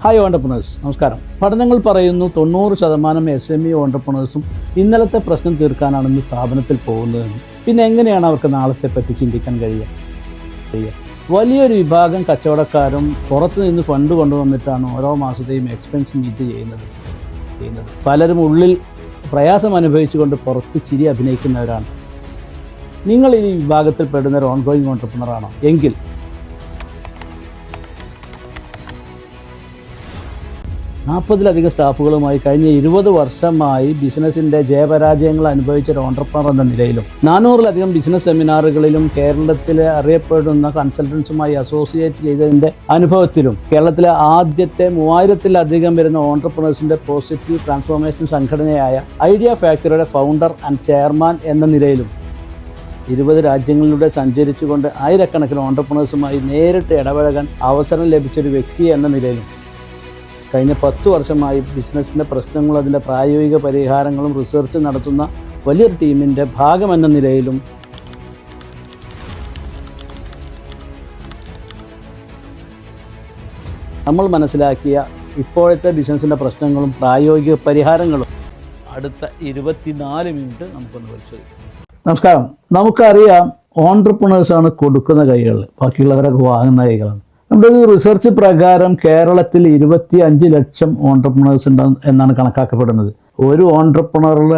Hi entrepreneurs, നമസ്കാരം. പഠനങ്ങൾ പറയുന്നു 90% SME ഓണ്ടർപ്രണേഴ്സും ഇന്നലത്തെ പ്രശ്നം തീർക്കാനാണ് ഇന്ന് സ്ഥാപനത്തിൽ പോകുന്നതെന്ന്. പിന്നെ എങ്ങനെയാണ് അവർക്ക് നാളത്തെ പറ്റി ചിന്തിക്കാൻ കഴിയുക? വലിയൊരു വിഭാഗം കച്ചവടക്കാരും പുറത്തു നിന്ന് ഫണ്ട് കൊണ്ടുവന്നിട്ടാണ് ഓരോ മാസത്തെയും എക്സ്പെൻസ് മീറ്റ് ചെയ്യുന്നത്. പലരും ഉള്ളിൽ പ്രയാസം അനുഭവിച്ചുകൊണ്ട് പുറത്ത് ചിരി അഭിനയിക്കുന്നവരാണ്. നിങ്ങൾ ഈ വിഭാഗത്തിൽ പെടുന്ന ഒരു ഓൺഗോയിങ് ഓണ്ടർപ്രണറാണോ എങ്കിൽ നാൽപ്പതിലധികം സ്റ്റാഫുകളുമായി കഴിഞ്ഞ 20 വർഷമായി ബിസിനസ്സിൻ്റെ ജയപരാജയങ്ങൾ അനുഭവിച്ച ഒരു ഓണ്ടർപ്രണർ എന്ന നിലയിലും 400-ലധികം ബിസിനസ് സെമിനാറുകളിലും കേരളത്തിലെ അറിയപ്പെടുന്ന കൺസൾട്ടൻസുമായി അസോസിയേറ്റ് ചെയ്തതിൻ്റെ അനുഭവത്തിലും കേരളത്തിലെ ആദ്യത്തെ 3000-ലധികം വരുന്ന ഓണ്ടർപ്രണേഴ്സിൻ്റെ പോസിറ്റീവ് ട്രാൻസ്ഫോർമേഷൻ സംഘടനയായ ഐഡിയ ഫാക്ടറിയുടെ ഫൗണ്ടർ ആൻഡ് ചെയർമാൻ എന്ന നിലയിലും 20 രാജ്യങ്ങളിലൂടെ സഞ്ചരിച്ചുകൊണ്ട് ആയിരക്കണക്കിന് ഓണ്ടർപ്രണേഴ്സുമായി നേരിട്ട് ഇടപഴകാൻ അവസരം ലഭിച്ചൊരു വ്യക്തി എന്ന നിലയിലും കഴിഞ്ഞ 10 വർഷമായി ബിസിനസ്സിൻ്റെ പ്രശ്നങ്ങളും അതിൻ്റെ പ്രായോഗിക പരിഹാരങ്ങളും റിസർച്ച് നടത്തുന്ന വലിയൊരു ടീമിൻ്റെ ഭാഗമെന്ന നിലയിലും നമ്മൾ മനസ്സിലാക്കിയ ഇപ്പോഴത്തെ ബിസിനസ്സിൻ്റെ പ്രശ്നങ്ങളും പ്രായോഗിക പരിഹാരങ്ങളും അടുത്ത 24 മിനിറ്റ് നമുക്കൊന്ന് പരിശോധിക്കാം. നമസ്കാരം. നമുക്കറിയാം, ഓണ്ടർപ്രണേഴ്സാണ് കൊടുക്കുന്ന കൈകൾ, ബാക്കിയുള്ളവരൊക്കെ വാങ്ങുന്ന കൈകളാണ്. നമ്മുടെ ഒരു റിസർച്ച് പ്രകാരം കേരളത്തിൽ 25 ലക്ഷം ഓണ്ടർപ്രണേഴ്സ് ഉണ്ട് എന്നാണ് കണക്കാക്കപ്പെടുന്നത്. ഒരു ഓണ്ടർപ്രണറിൽ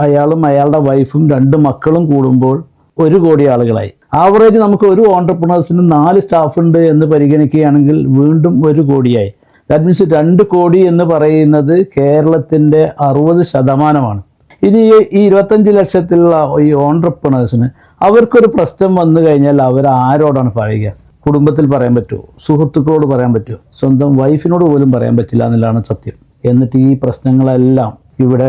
അയാളും അയാളുടെ വൈഫും 2 മക്കളും കൂടുമ്പോൾ 1 കോടി ആളുകളായി. ആവറേജ് നമുക്ക് ഒരു ഓണ്ടർപ്രണേഴ്സിന് 4 സ്റ്റാഫ് ഉണ്ട് എന്ന് പരിഗണിക്കുകയാണെങ്കിൽ വീണ്ടും 1 കോടിയായി. ദാറ്റ് മീൻസ് 2 കോടി എന്ന് പറയുന്നത് കേരളത്തിൻ്റെ 60%. ഇനി ഈ 25 ലക്ഷത്തിലുള്ള ഈ ഓണ്ടർപ്രണേഴ്സിന് അവർക്കൊരു പ്രശ്നം വന്നു കഴിഞ്ഞാൽ അവർ ആരോടാണ് പറയുക? കുടുംബത്തിൽ പറയാൻ പറ്റുമോ? സുഹൃത്തുക്കളോട് പറയാൻ പറ്റുമോ? സ്വന്തം വൈഫിനോട് പോലും പറയാൻ പറ്റില്ല എന്നുള്ളതാണ് സത്യം. എന്നിട്ട് ഈ പ്രശ്നങ്ങളെല്ലാം ഇവിടെ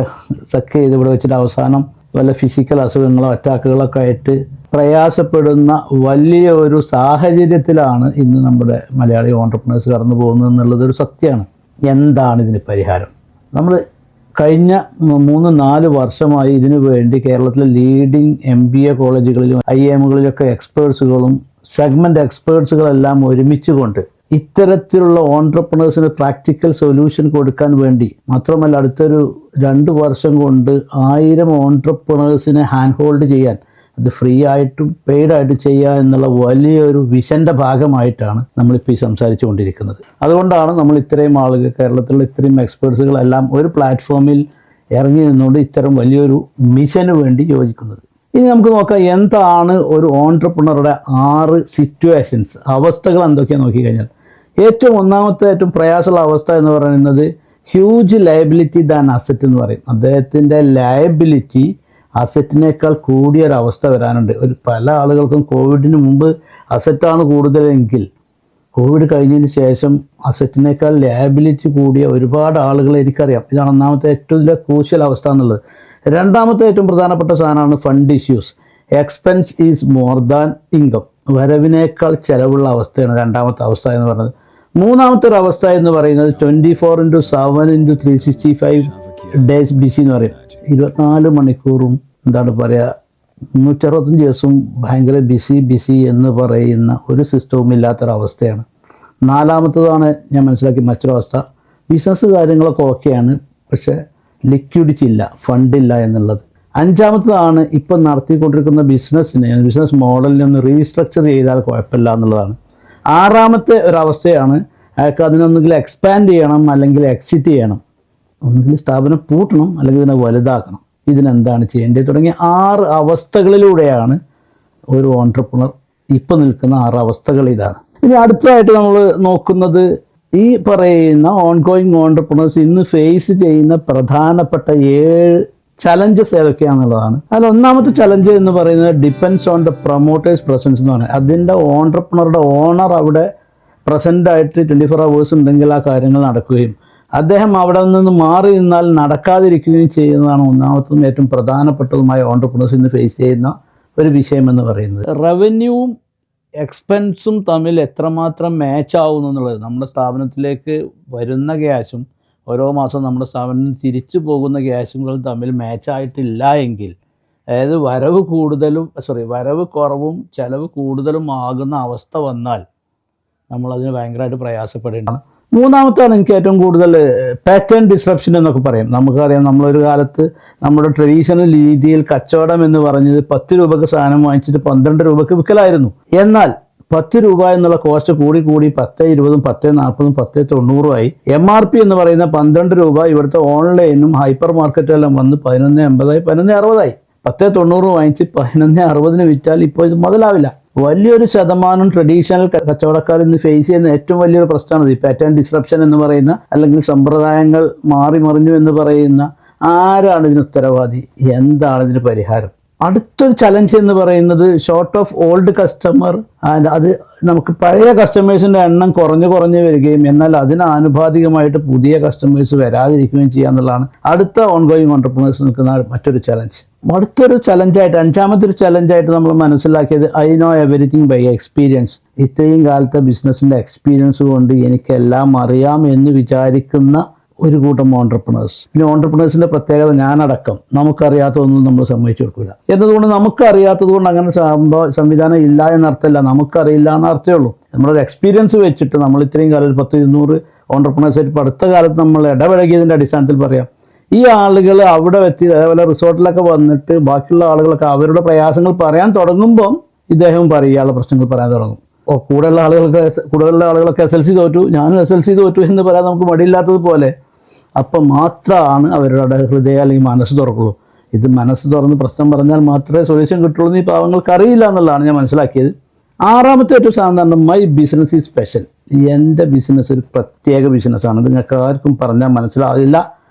സഖ്യ ചെയ്ത് ഇവിടെ വെച്ചിട്ട് അവസാനം വല്ല ഫിസിക്കൽ അസുഖങ്ങളോ അറ്റാക്കുകളൊക്കെ ആയിട്ട് പ്രയാസപ്പെടുന്ന വലിയ ഒരു സാഹചര്യത്തിലാണ് ഇന്ന് നമ്മുടെ മലയാളി ഓണ്ടർപ്രണേഴ്സ് കടന്നു പോകുന്നത് എന്നുള്ളതൊരു സത്യമാണ്. എന്താണ് ഇതിന് പരിഹാരം? നമ്മൾ കഴിഞ്ഞ 3-4 വർഷമായി ഇതിനു വേണ്ടി കേരളത്തിലെ ലീഡിങ് MBA കോളേജുകളിലും IIMകളിലൊക്കെ എക്സ്പേർട്സുകളും സെഗ്മെൻറ്റ് എക്സ്പേർട്സുകളെല്ലാം ഒരുമിച്ച് കൊണ്ട് ഇത്തരത്തിലുള്ള ഓണ്ടർപ്രണേഴ്സിന് പ്രാക്ടിക്കൽ സൊല്യൂഷൻ കൊടുക്കാൻ വേണ്ടി, മാത്രമല്ല അടുത്തൊരു 2 വർഷം കൊണ്ട് 1000 ഓണ്ടർപ്രണേഴ്സിനെ ഹാൻഡ് ഹോൾഡ് ചെയ്യാൻ, അത് ഫ്രീ ആയിട്ടും പെയ്ഡായിട്ടും ചെയ്യുക എന്നുള്ള വലിയൊരു വിഷൻ്റെ ഭാഗമായിട്ടാണ് നമ്മളിപ്പോൾ ഈ സംസാരിച്ചു കൊണ്ടിരിക്കുന്നത്. അതുകൊണ്ടാണ് നമ്മൾ ഇത്രയും ആളുകൾ, കേരളത്തിലുള്ള ഇത്രയും എക്സ്പേർട്സുകളെല്ലാം ഒരു പ്ലാറ്റ്ഫോമിൽ ഇറങ്ങി നിന്നുകൊണ്ട് ഇത്തരം വലിയൊരു മിഷന് വേണ്ടി യോജിക്കുന്നത്. ഇനി നമുക്ക് നോക്കാം, എന്താണ് ഒരു ഓണ്ടർപ്രണറുടെ 6 സിറ്റുവേഷൻസ്, അവസ്ഥകൾ എന്തൊക്കെയാണ് നോക്കിക്കഴിഞ്ഞാൽ, ഏറ്റവും പ്രയാസമുള്ള അവസ്ഥ എന്ന് പറയുന്നത് ഹ്യൂജ് ലയബിലിറ്റി ദാൻ അസറ്റ് എന്ന് പറയും. അദ്ദേഹത്തിൻ്റെ ലയബിലിറ്റി അസറ്റിനേക്കാൾ കൂടിയൊരവസ്ഥ വരാനുണ്ട്. പല ആളുകൾക്കും കോവിഡിന് മുമ്പ് അസറ്റാണ് കൂടുതലെങ്കിൽ കോവിഡ് കഴിഞ്ഞതിന് ശേഷം അസറ്റിനേക്കാൾ ലയബിലിറ്റി കൂടിയ ഒരുപാട് ആളുകളെ എനിക്കറിയാം. ഇതാണ് ഒന്നാമത്തെ ഏറ്റവും ക്രൂഷ്യൽ അവസ്ഥ എന്നുള്ളത്. രണ്ടാമത്തെ ഏറ്റവും പ്രധാനപ്പെട്ട സാധനമാണ് fund issues. Expense is more than income. വരവിനേക്കാൾ ചിലവുള്ള അവസ്ഥയാണ് രണ്ടാമത്തെ അവസ്ഥ എന്ന് പറയുന്നത്. മൂന്നാമത്തെ ഒരു അവസ്ഥ എന്ന് പറയുന്നത് 24/7 ഡേയ്സ് ബിസി എന്ന് പറയും. 24 മണിക്കൂറും എന്താണ് പറയുക, 365 ദിവസവും ഭയങ്കര ബിസി എന്ന് പറയുന്ന ഒരു സിസ്റ്റവും ഇല്ലാത്തൊരവസ്ഥയാണ്. നാലാമത്തതാണ് ഞാൻ മനസ്സിലാക്കി മറ്റൊരവസ്ഥ, ബിസിനസ് കാര്യങ്ങളൊക്കെ ഓക്കെയാണ്, പക്ഷേ ലിക്വിഡിറ്റി ഇല്ല, ഫണ്ടില്ല എന്നുള്ളത്. അഞ്ചാമത്തതാണ് ഇപ്പം നടത്തിക്കൊണ്ടിരിക്കുന്ന ബിസിനസ് മോഡലിനെ ഒന്ന് റീസ്ട്രക്ചർ ചെയ്താൽ കുഴപ്പമില്ല എന്നുള്ളതാണ്. ആറാമത്തെ ഒരവസ്ഥയാണ് അയാൾക്ക് അതിനൊന്നുകിൽ എക്സ്പാൻഡ് ചെയ്യണം അല്ലെങ്കിൽ എക്സിറ്റ് ചെയ്യണം, ഒന്നുകിൽ സ്ഥാപനം പൂട്ടണം അല്ലെങ്കിൽ ഇതിനെ വലുതാക്കണം. ഇതിനെന്താണ് ചെയ്യേണ്ടത് തുടങ്ങിയ 6 അവസ്ഥകളിലൂടെയാണ് ഒരു ഓണ്ടർപ്രണർ ഇപ്പം നിൽക്കുന്ന 6 അവസ്ഥകൾ ഇതാണ്. ഇനി അടുത്തതായിട്ട് നമ്മൾ നോക്കുന്നത് ഈ പറയുന്ന ഓൺഗോയിങ് ഓണ്ടർപ്രണേഴ്സ് ഇന്ന് ഫേസ് ചെയ്യുന്ന പ്രധാനപ്പെട്ട 7 ചലഞ്ചസ് ഏതൊക്കെയാണെന്നുള്ളതാണ്. അതിൽ ഒന്നാമത്തെ ചലഞ്ച് എന്ന് പറയുന്നത് depends on the promoters presence എന്ന് പറയുന്നത്. അതിൻ്റെ ഓണ്ടർപ്രണറുടെ ഓണർ അവിടെ പ്രസൻ്റായിട്ട് 24 hours ഉണ്ടെങ്കിൽ ആ കാര്യങ്ങൾ നടക്കുകയും അദ്ദേഹം അവിടെ നിന്ന് മാറി നിന്നാൽ നടക്കാതിരിക്കുകയും ചെയ്യുന്നതാണ് ഒന്നാമത്തതും ഏറ്റവും പ്രധാനപ്പെട്ടതുമായ ഓണ്ടർപ്രണേഴ്സ് ഇന്ന് ഫേസ് ചെയ്യുന്ന ഒരു വിഷയം എന്ന് പറയുന്നത്. റവന്യൂവും എക്സ്പെൻസും തമ്മിൽ എത്രമാത്രം മാച്ച് ആവുന്നു എന്നുള്ളത്, നമ്മുടെ സ്ഥാപനത്തിലേക്ക് വരുന്ന ക്യാഷും ഓരോ മാസം നമ്മുടെ സ്ഥാപനത്തിൽ തിരിച്ചു പോകുന്ന ക്യാഷുകൾ തമ്മിൽ മാച്ചായിട്ടില്ല എങ്കിൽ, അതായത് വരവ് കുറവും ചിലവ് കൂടുതലും ആകുന്ന അവസ്ഥ വന്നാൽ നമ്മളതിന് ഭയങ്കരമായിട്ട് പ്രയാസപ്പെടേണ്ടതാണ്. മൂന്നാമത്താണ് എനിക്ക് ഏറ്റവും കൂടുതൽ പാറ്റേൺ ഡിസ്റപ്ഷൻ എന്നൊക്കെ പറയും. നമുക്കറിയാം, നമ്മളൊരു കാലത്ത് നമ്മുടെ ട്രഡീഷണൽ രീതിയിൽ കച്ചവടം എന്ന് പറഞ്ഞത് 10 രൂപയ്ക്ക് സാധനം വാങ്ങിച്ചിട്ട് 12 രൂപയ്ക്ക് വിൽക്കലായിരുന്നു. എന്നാൽ 10 രൂപ എന്നുള്ള കോസ്റ്റ് കൂടി 10-20, 10-40, 10-90 ആയി. MRP എന്ന് പറയുന്ന 12 രൂപ ഇവിടുത്തെ ഓൺലൈനും ഹൈപ്പർ മാർക്കറ്റെല്ലാം വന്ന് 11.80, 11.60. 10.90 വാങ്ങിച്ച് 11.60 വിറ്റാൽ ഇപ്പോൾ ഇത് മുതലാവില്ല. വലിയൊരു ശതമാനം ട്രഡീഷണൽ കച്ചവടക്കാർ ഇന്ന് ഫേസ് ചെയ്യുന്ന ഏറ്റവും വലിയൊരു പ്രശ്നമാണ് ഈ പാറ്റേൺ ഡിസ്റപ്ഷൻ എന്ന് പറയുന്ന, അല്ലെങ്കിൽ സമ്പ്രദായങ്ങൾ മാറി മറിഞ്ഞു എന്ന് പറയുന്ന. ആരാണ് ഇതിന് ഉത്തരവാദി? എന്താണ് ഇതിന് പരിഹാരം? അടുത്തൊരു ചലഞ്ച് എന്ന് പറയുന്നത് ഷോർട്ട് ഓഫ് ഓൾഡ് കസ്റ്റമർ. അത് നമുക്ക് പഴയ കസ്റ്റമേഴ്സിൻ്റെ എണ്ണം കുറഞ്ഞു വരികയും എന്നാൽ അതിന് ആനുപാതികമായിട്ട് പുതിയ കസ്റ്റമേഴ്സ് വരാതിരിക്കുകയും ചെയ്യുക എന്നുള്ളതാണ് അടുത്ത ഓൺഗോയിങ് ഓൺടർപ്രണേഴ്സ് നിൽക്കുന്ന മറ്റൊരു ചലഞ്ച്. അടുത്തൊരു ചലഞ്ചായിട്ട്, അഞ്ചാമത്തെ ഒരു ചലഞ്ചായിട്ട് നമ്മൾ മനസ്സിലാക്കിയത് I know everything by experience. ഇത്രയും കാലത്തെ ബിസിനസ്സിൻ്റെ എക്സ്പീരിയൻസ് കൊണ്ട് എനിക്കെല്ലാം അറിയാം എന്ന് വിചാരിക്കുന്ന ഒരു കൂട്ടം ഓൺടർപ്രണേഴ്സ്. പിന്നെ ഓൺടർപ്രണേഴ്സിൻ്റെ പ്രത്യേകത ഞാനടക്കം നമുക്കറിയാത്തതൊന്നും നമ്മൾ സമ്മതിച്ചു കൊടുക്കില്ല എന്നതുകൊണ്ട്, നമുക്കറിയാത്തത് കൊണ്ട് അങ്ങനെ സംവിധാനം ഇല്ല എന്നർത്ഥമില്ല, നമുക്കറിയില്ല എന്നർത്ഥമേ ഉള്ളൂ. നമ്മളൊരു എക്സ്പീരിയൻസ് വെച്ചിട്ട് നമ്മൾ ഇത്രയും കാലം 100-200 ഓൺടർപ്രണേഴ്സായിട്ട് ഇപ്പോൾ അടുത്ത കാലത്ത് നമ്മൾ ഇടപഴകിയതിൻ്റെ അടിസ്ഥാനത്തിൽ പറയാം, ഈ ആളുകൾ അവിടെ എത്തി അതേപോലെ റിസോർട്ടിലൊക്കെ വന്നിട്ട് ബാക്കിയുള്ള ആളുകളൊക്കെ അവരുടെ പ്രയാസങ്ങൾ പറയാൻ തുടങ്ങുമ്പം ഇദ്ദേഹം പറയുകയുള്ള പ്രശ്നങ്ങൾ പറയാൻ തുടങ്ങും. കൂടുതലുള്ള ആളുകളൊക്കെ SLC തോറ്റു, ഞാനും SLC തോറ്റു എന്ന് പറയാൻ നമുക്ക് മടിയില്ലാത്തതുപോലെ അപ്പം മാത്രമാണ് അവരുടെ ഹൃദയം അല്ലെങ്കിൽ മനസ്സ് തുറക്കുള്ളൂ. ഇത് മനസ്സ് തുറന്ന് പ്രശ്നം പറഞ്ഞാൽ മാത്രമേ സൊല്യൂഷൻ കിട്ടുള്ളൂ എന്ന് ഈ പാവങ്ങൾക്ക് അറിയില്ല എന്നുള്ളതാണ് ഞാൻ മനസ്സിലാക്കിയത്. ആറാമത്തെ ഏറ്റവും സാധാരണ മൈ ബിസിനസ് ഈസ് സ്പെഷ്യൽ. എൻ്റെ ബിസിനസ് ഒരു പ്രത്യേക ബിസിനസ്സാണ്, നിങ്ങൾക്ക് ആർക്കും പറഞ്ഞാൽ മനസ്സിലാവില്ല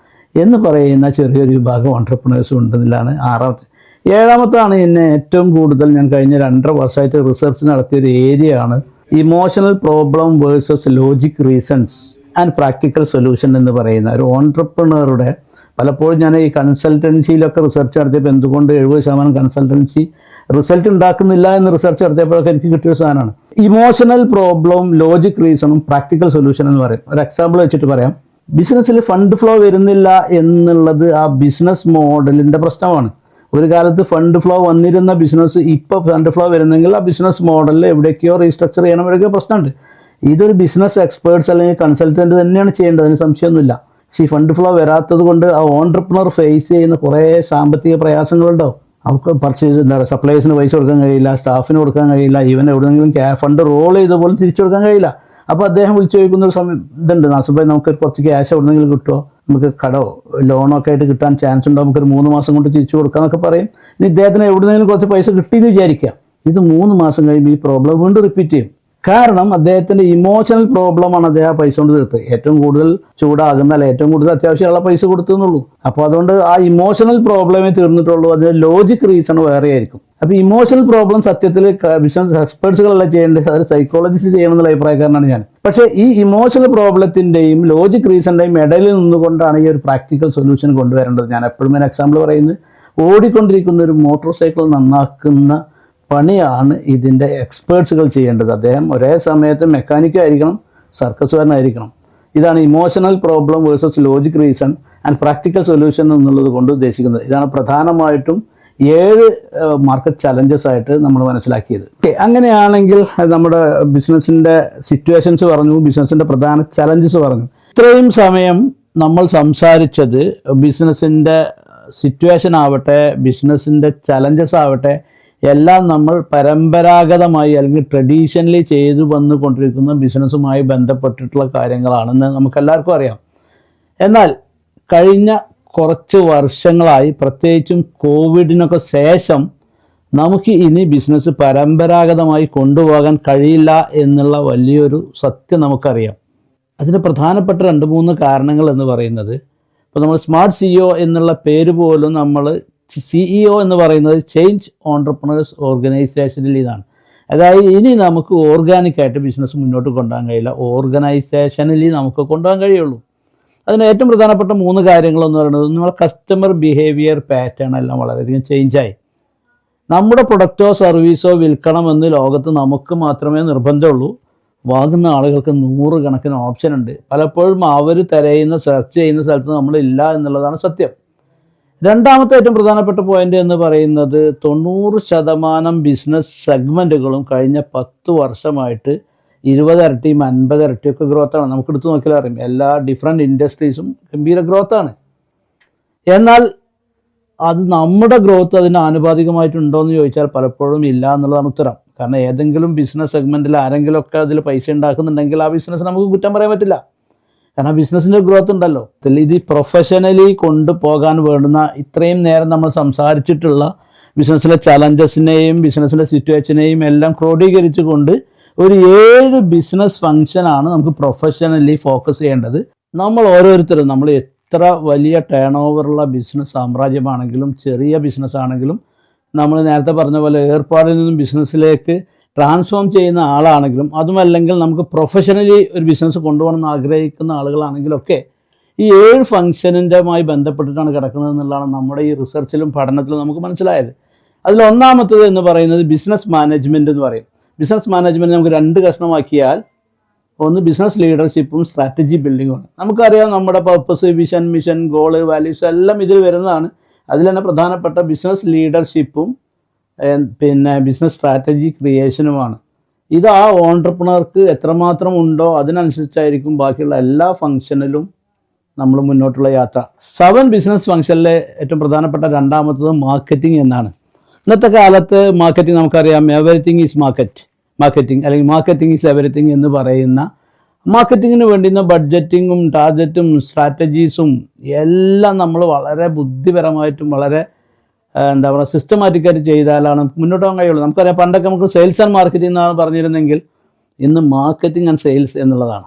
എന്ന് പറയുന്ന ചെറിയൊരു വിഭാഗം ഓൺടർപ്രണേഴ്സും ഉണ്ടെന്നില്ലാണ് ആറാമത്തെ. ഏഴാമത്താണ് എന്നെ ഏറ്റവും കൂടുതൽ ഞാൻ കഴിഞ്ഞ 2.5 വർഷമായിട്ട് റിസർച്ച് നടത്തിയൊരു ഏരിയയാണ് emotional problem versus logic reasons and practical solution എന്ന് പറയുന്ന ഒരു ഓൺടർപ്രണറുടെ. പലപ്പോഴും ഞാൻ ഈ കൺസൾട്ടൻസിയിലൊക്കെ റിസർച്ച് നടത്തിയപ്പോൾ എന്തുകൊണ്ട് 70% കൺസൾട്ടൻസി റിസൾട്ട് ഉണ്ടാക്കുന്നില്ല എന്ന് റിസർച്ച് നടത്തിയപ്പോഴൊക്കെ എനിക്ക് കിട്ടിയ സാധനമാണ് ഇമോഷണൽ പ്രോബ്ലം, ലോജിക് റീസണും പ്രാക്ടിക്കൽ സൊല്യൂഷൻ എന്ന് പറയും. ഒരു എക്സാമ്പിൾ വെച്ചിട്ട് പറയാം. ബിസിനസ്സിൽ ഫണ്ട് ഫ്ലോ വരുന്നില്ല എന്നുള്ളത് ആ ബിസിനസ് മോഡലിൻ്റെ പ്രശ്നമാണ്. ഒരു കാലത്ത് ഫണ്ട് ഫ്ലോ വന്നിരുന്ന ബിസിനസ് ഇപ്പോൾ ഫണ്ട് ഫ്ലോ വരുന്നെങ്കിൽ ആ ബിസിനസ് മോഡലിൽ എവിടേക്കോ റീസ്ട്രക്ചർ ചെയ്യണം, എവിടെയൊക്കെയോ പ്രശ്നമുണ്ട്. ഇതൊരു ബിസിനസ് എക്സ്പേർട്സ് അല്ലെങ്കിൽ കൺസൾട്ടൻറ്റ് തന്നെയാണ് ചെയ്യേണ്ടത്, അതിന് സംശയമൊന്നുമില്ല. പക്ഷേ ഈ ഫണ്ട് ഫ്ലോ വരാത്തത് കൊണ്ട് ആ ഓൺടർപ്രണർ ഫേസ് ചെയ്യുന്ന കുറേ സാമ്പത്തിക പ്രയാസങ്ങളുണ്ടാവും. അവർക്ക് സപ്ലൈസിന് പൈസ കൊടുക്കാൻ കഴിയില്ല, സ്റ്റാഫിന് കൊടുക്കാൻ കഴിയില്ല, ഈവൻ എവിടെയെങ്കിലും ഫണ്ട് റോൾ ചെയ്ത പോലും തിരിച്ചു കൊടുക്കാൻ കഴിയില്ല. അപ്പോൾ അദ്ദേഹം വിളിച്ചു ചോദിക്കുന്ന ഒരു സമയം ഇതുണ്ട്, നാസിബായി നമുക്ക് കുറച്ച് ക്യാഷ് എവിടെയെങ്കിലും കിട്ടുമോ, നമുക്ക് കടോ ലോണോ ഒക്കെ ആയിട്ട് കിട്ടാൻ ചാൻസ് ഉണ്ടോ, നമുക്കൊരു 3 മാസം കൊണ്ട് തിരിച്ചു കൊടുക്കാമെന്നൊക്കെ പറയും. ഇനി ഇദ്ദേഹത്തിന് എവിടെയെങ്കിലും കുറച്ച് പൈസ കിട്ടിയെന്ന് വിചാരിക്കാം. ഇത് 3 മാസം കഴിയുമ്പോൾ ഈ പ്രോബ്ലം വീണ്ടും റിപ്പീറ്റ് ചെയ്യും. കാരണം അദ്ദേഹത്തിൻ്റെ ഇമോഷണൽ പ്രോബ്ലമാണ് അദ്ദേഹം പൈസ കൊണ്ട് തീർത്തത്. ഏറ്റവും കൂടുതൽ ചൂടാകുന്ന അല്ല ഏറ്റവും കൂടുതൽ അത്യാവശ്യമുള്ള പൈസ കൊടുത്തെന്നുള്ളൂ. അപ്പോൾ അതുകൊണ്ട് ആ ഇമോഷണൽ പ്രോബ്ലമേ തീർന്നിട്ടുള്ളൂ, അതിന് ലോജിക് റീസൺ വേറെ ആയിരിക്കും. അപ്പോൾ ഇമോഷണൽ പ്രോബ്ലം സത്യത്തിൽ ബിസിനസ് എക്സ്പേർട്സുകളല്ല ചെയ്യേണ്ടത്, അത് സൈക്കോളജിസ്റ്റ് ചെയ്യണമെന്നുള്ള അഭിപ്രായക്കാരനാണ് ഞാൻ. പക്ഷേ ഈ ഇമോഷണൽ പ്രോബ്ലത്തിൻ്റെയും ലോജിക് റീസണിൻ്റെയും ഇടയിൽ നിന്നുകൊണ്ടാണ് ഈ ഒരു പ്രാക്ടിക്കൽ സൊല്യൂഷൻ കൊണ്ടുവരേണ്ടത്. ഞാൻ എപ്പോഴും ഒരു എക്സാമ്പിൾ പറയുന്നത്, ഓടിക്കൊണ്ടിരിക്കുന്ന ഒരു മോട്ടോർ സൈക്കിൾ നന്നാക്കുന്ന പണിയാണ് ഇതിൻ്റെ എക്സ്പേർട്സുകൾ ചെയ്യേണ്ടത്. അദ്ദേഹം ഒരേ സമയത്ത് മെക്കാനിക്കായിരിക്കണം, സർക്കസുകാരനായിരിക്കണം. ഇതാണ് emotional problem versus logic reason and practical solution എന്നുള്ളത് കൊണ്ട് ഉദ്ദേശിക്കുന്നത്. ഇതാണ് പ്രധാനമായിട്ടും 7 മാർക്കറ്റ് ചലഞ്ചസ് ആയിട്ട് നമ്മൾ മനസ്സിലാക്കിയത്. അങ്ങനെയാണെങ്കിൽ നമ്മുടെ ബിസിനസ്സിൻ്റെ സിറ്റുവേഷൻസ് പറഞ്ഞു, ബിസിനസ്സിൻ്റെ പ്രധാന ചലഞ്ചസ് പറഞ്ഞു. ഇത്രയും സമയം നമ്മൾ സംസാരിച്ചത് ബിസിനസ്സിൻ്റെ സിറ്റുവേഷൻ ആവട്ടെ, ബിസിനസ്സിൻ്റെ ചലഞ്ചസ് ആവട്ടെ, എല്ലാം നമ്മൾ പരമ്പരാഗതമായി അല്ലെങ്കിൽ ട്രഡീഷണലി ചെയ്തു വന്നുകൊണ്ടിരിക്കുന്ന ബിസിനസ്സുമായി ബന്ധപ്പെട്ടിട്ടുള്ള കാര്യങ്ങളാണെന്ന് നമുക്കെല്ലാവർക്കും അറിയാം. എന്നാൽ കഴിഞ്ഞ കുറച്ച് വർഷങ്ങളായി, പ്രത്യേകിച്ചും കോവിഡിനൊക്കെ ശേഷം, നമുക്ക് ഇനി ബിസിനസ് പരമ്പരാഗതമായി കൊണ്ടുപോകാൻ കഴിയില്ല എന്നുള്ള വലിയൊരു സത്യം നമുക്കറിയാം. അതിന് പ്രധാനപ്പെട്ട 2-3 കാരണങ്ങൾ എന്ന് പറയുന്നത്, ഇപ്പോൾ നമ്മൾ സ്മാർട്ട് CEO എന്നുള്ള പേര് പോലും നമ്മൾ CEO എന്ന് പറയുന്നത് ചേഞ്ച് ഓൺടർപ്രണേഴ്സ് ഓർഗനൈസേഷനിൽ ഇതാണ്. അതായത് ഇനി നമുക്ക് ഓർഗാനിക്കായിട്ട് ബിസിനസ് മുന്നോട്ട് കൊണ്ടുപോകാൻ കഴിയില്ല, ഓർഗനൈസേഷനിൽ നമുക്ക് കൊണ്ടുപോകാൻ കഴിയുള്ളൂ. അതിന് ഏറ്റവും പ്രധാനപ്പെട്ട 3 കാര്യങ്ങളെന്ന് പറയുന്നത്, നമ്മളെ കസ്റ്റമർ ബിഹേവിയർ പാറ്റേൺ എല്ലാം വളരെയധികം ചേഞ്ചായി. നമ്മുടെ പ്രൊഡക്റ്റോ സർവീസോ വിൽക്കണമെന്ന് ലോകത്ത് നമുക്ക് മാത്രമേ നിർബന്ധമുള്ളൂ. വാങ്ങുന്ന ആളുകൾക്ക് 100 കണക്കിന് ഓപ്ഷൻ ഉണ്ട്. പലപ്പോഴും അവർ തിരയുന്ന സെർച്ച് ചെയ്യുന്ന സ്ഥലത്ത് നമ്മളില്ല എന്നുള്ളതാണ് സത്യം. രണ്ടാമത്തെ ഏറ്റവും പ്രധാനപ്പെട്ട പോയിന്റ് എന്ന് പറയുന്നത്, 90% ബിസിനസ് സെഗ്മെൻറ്റുകളും കഴിഞ്ഞ 10 വർഷമായിട്ട് 20 ഇരട്ടിയും 50 ഇരട്ടിയൊക്കെ ഗ്രോത്താണ്. നമുക്ക് എടുത്ത് നോക്കിയാൽ അറിയാം, എല്ലാ ഡിഫറെൻറ്റ് ഇൻഡസ്ട്രീസും ഗംഭീര ഗ്രോത്താണ്. എന്നാൽ അത് നമ്മുടെ ഗ്രോത്ത് അതിന് ആനുപാതികമായിട്ടുണ്ടോ എന്ന് ചോദിച്ചാൽ പലപ്പോഴും ഇല്ല എന്നുള്ളതാണ് ഉത്തരം. കാരണം ഏതെങ്കിലും ബിസിനസ് സെഗ്മെൻറ്റിൽ ആരെങ്കിലുമൊക്കെ അതിൽ പൈസ ഉണ്ടാക്കുന്നുണ്ടെങ്കിൽ ആ ബിസിനസ് നമുക്ക് കുറ്റം പറയാൻ പറ്റില്ല. കാരണം ബിസിനസ്സിൻ്റെ ഗ്രോത്ത് ഉണ്ടല്ലോ. ഇത് പ്രൊഫഷണലി കൊണ്ടുപോകാൻ വേണ്ടുന്ന ഇത്രയും നേരം നമ്മൾ സംസാരിച്ചിട്ടുള്ള ബിസിനസ്സിലെ ചലഞ്ചസിനെയും ബിസിനസ്സിലെ സിറ്റുവേഷനെയും എല്ലാം ക്രോഡീകരിച്ചു കൊണ്ട് ഒരു 7 ബിസിനസ് ഫംഗ്ഷനാണ് നമുക്ക് പ്രൊഫഷണലി ഫോക്കസ് ചെയ്യേണ്ടത്. നമ്മൾ ഓരോരുത്തരും, നമ്മൾ എത്ര വലിയ ടേൺ ഓവറുള്ള ബിസിനസ് സാമ്രാജ്യമാണെങ്കിലും ചെറിയ ബിസിനസ് ആണെങ്കിലും, നമ്മൾ നേരത്തെ പറഞ്ഞ പോലെ ഏർപ്പാടിൽ നിന്നും ബിസിനസ്സിലേക്ക് ട്രാൻസ്ഫോം ചെയ്യുന്ന ആളാണെങ്കിലും, അതുമല്ലെങ്കിൽ നമുക്ക് പ്രൊഫഷണലി ഒരു ബിസിനസ് കൊണ്ടുപോകണമെന്ന് ആഗ്രഹിക്കുന്ന ആളുകളാണെങ്കിലൊക്കെ ഈ 7 ഫംഗ്ഷനുമായി ബന്ധപ്പെട്ടിട്ടാണ് കിടക്കുന്നത് എന്നുള്ളതാണ് നമ്മുടെ ഈ റിസർച്ചിലും പഠനത്തിലും നമുക്ക് മനസ്സിലായത്. അതിലൊന്നാമത്തത് എന്ന് പറയുന്നത് ബിസിനസ് മാനേജ്മെൻറ്റ് എന്ന് പറയും. ബിസിനസ് മാനേജ്മെൻറ്റ് നമുക്ക് 2 കഷ്ണമാക്കിയാൽ, ഒന്ന് ബിസിനസ് ലീഡർഷിപ്പും സ്ട്രാറ്റജി ബിൽഡിങ്ങുമാണ്. നമുക്കറിയാം നമ്മുടെ purpose, vision, mission, goal, values എല്ലാം ഇതിൽ വരുന്നതാണ്. അതിൽ തന്നെ പ്രധാനപ്പെട്ട ബിസിനസ് ലീഡർഷിപ്പും പിന്നെ ബിസിനസ് സ്ട്രാറ്റജി ക്രിയേഷനുമാണ്. ഇത് ആ ഓൺട്രപ്രണർക്ക് എത്രമാത്രം ഉണ്ടോ അതിനനുസരിച്ചായിരിക്കും ബാക്കിയുള്ള എല്ലാ ഫംഗ്ഷനിലും നമ്മൾ മുന്നോട്ടുള്ള യാത്ര. 7 ബിസിനസ് ഫംഗ്ഷനിലെ ഏറ്റവും പ്രധാനപ്പെട്ട രണ്ടാമത്തത് മാർക്കറ്റിംഗ് എന്നാണ്. ഇന്നത്തെ കാലത്ത് മാർക്കറ്റിംഗ് നമുക്കറിയാം, എവരിത്തിങ് ഈസ് മാർക്കറ്റിംഗ് അല്ലെങ്കിൽ മാർക്കറ്റിംഗ് ഈസ് എവരിത്തിങ് എന്ന് പറയുന്ന മാർക്കറ്റിങ്ങിന് വേണ്ടുന്ന ബഡ്ജറ്റിങ്ങും ടാർഗറ്റും സ്ട്രാറ്റജീസും എല്ലാം നമ്മൾ വളരെ ബുദ്ധിപരമായിട്ടും വളരെ എന്താ പറയുക സിസ്റ്റമാറ്റിക്കായിട്ട് ചെയ്താലാണ് മുന്നോട്ട് പോകാൻ കഴിയുള്ളൂ. നമുക്കറിയാം, പണ്ടൊക്കെ നമുക്ക് സെയിൽസ് ആൻഡ് മാർക്കറ്റിംഗ് എന്നാണ് പറഞ്ഞിരുന്നെങ്കിൽ ഇന്ന് മാർക്കറ്റിംഗ് ആൻഡ് സെയിൽസ് എന്നുള്ളതാണ്.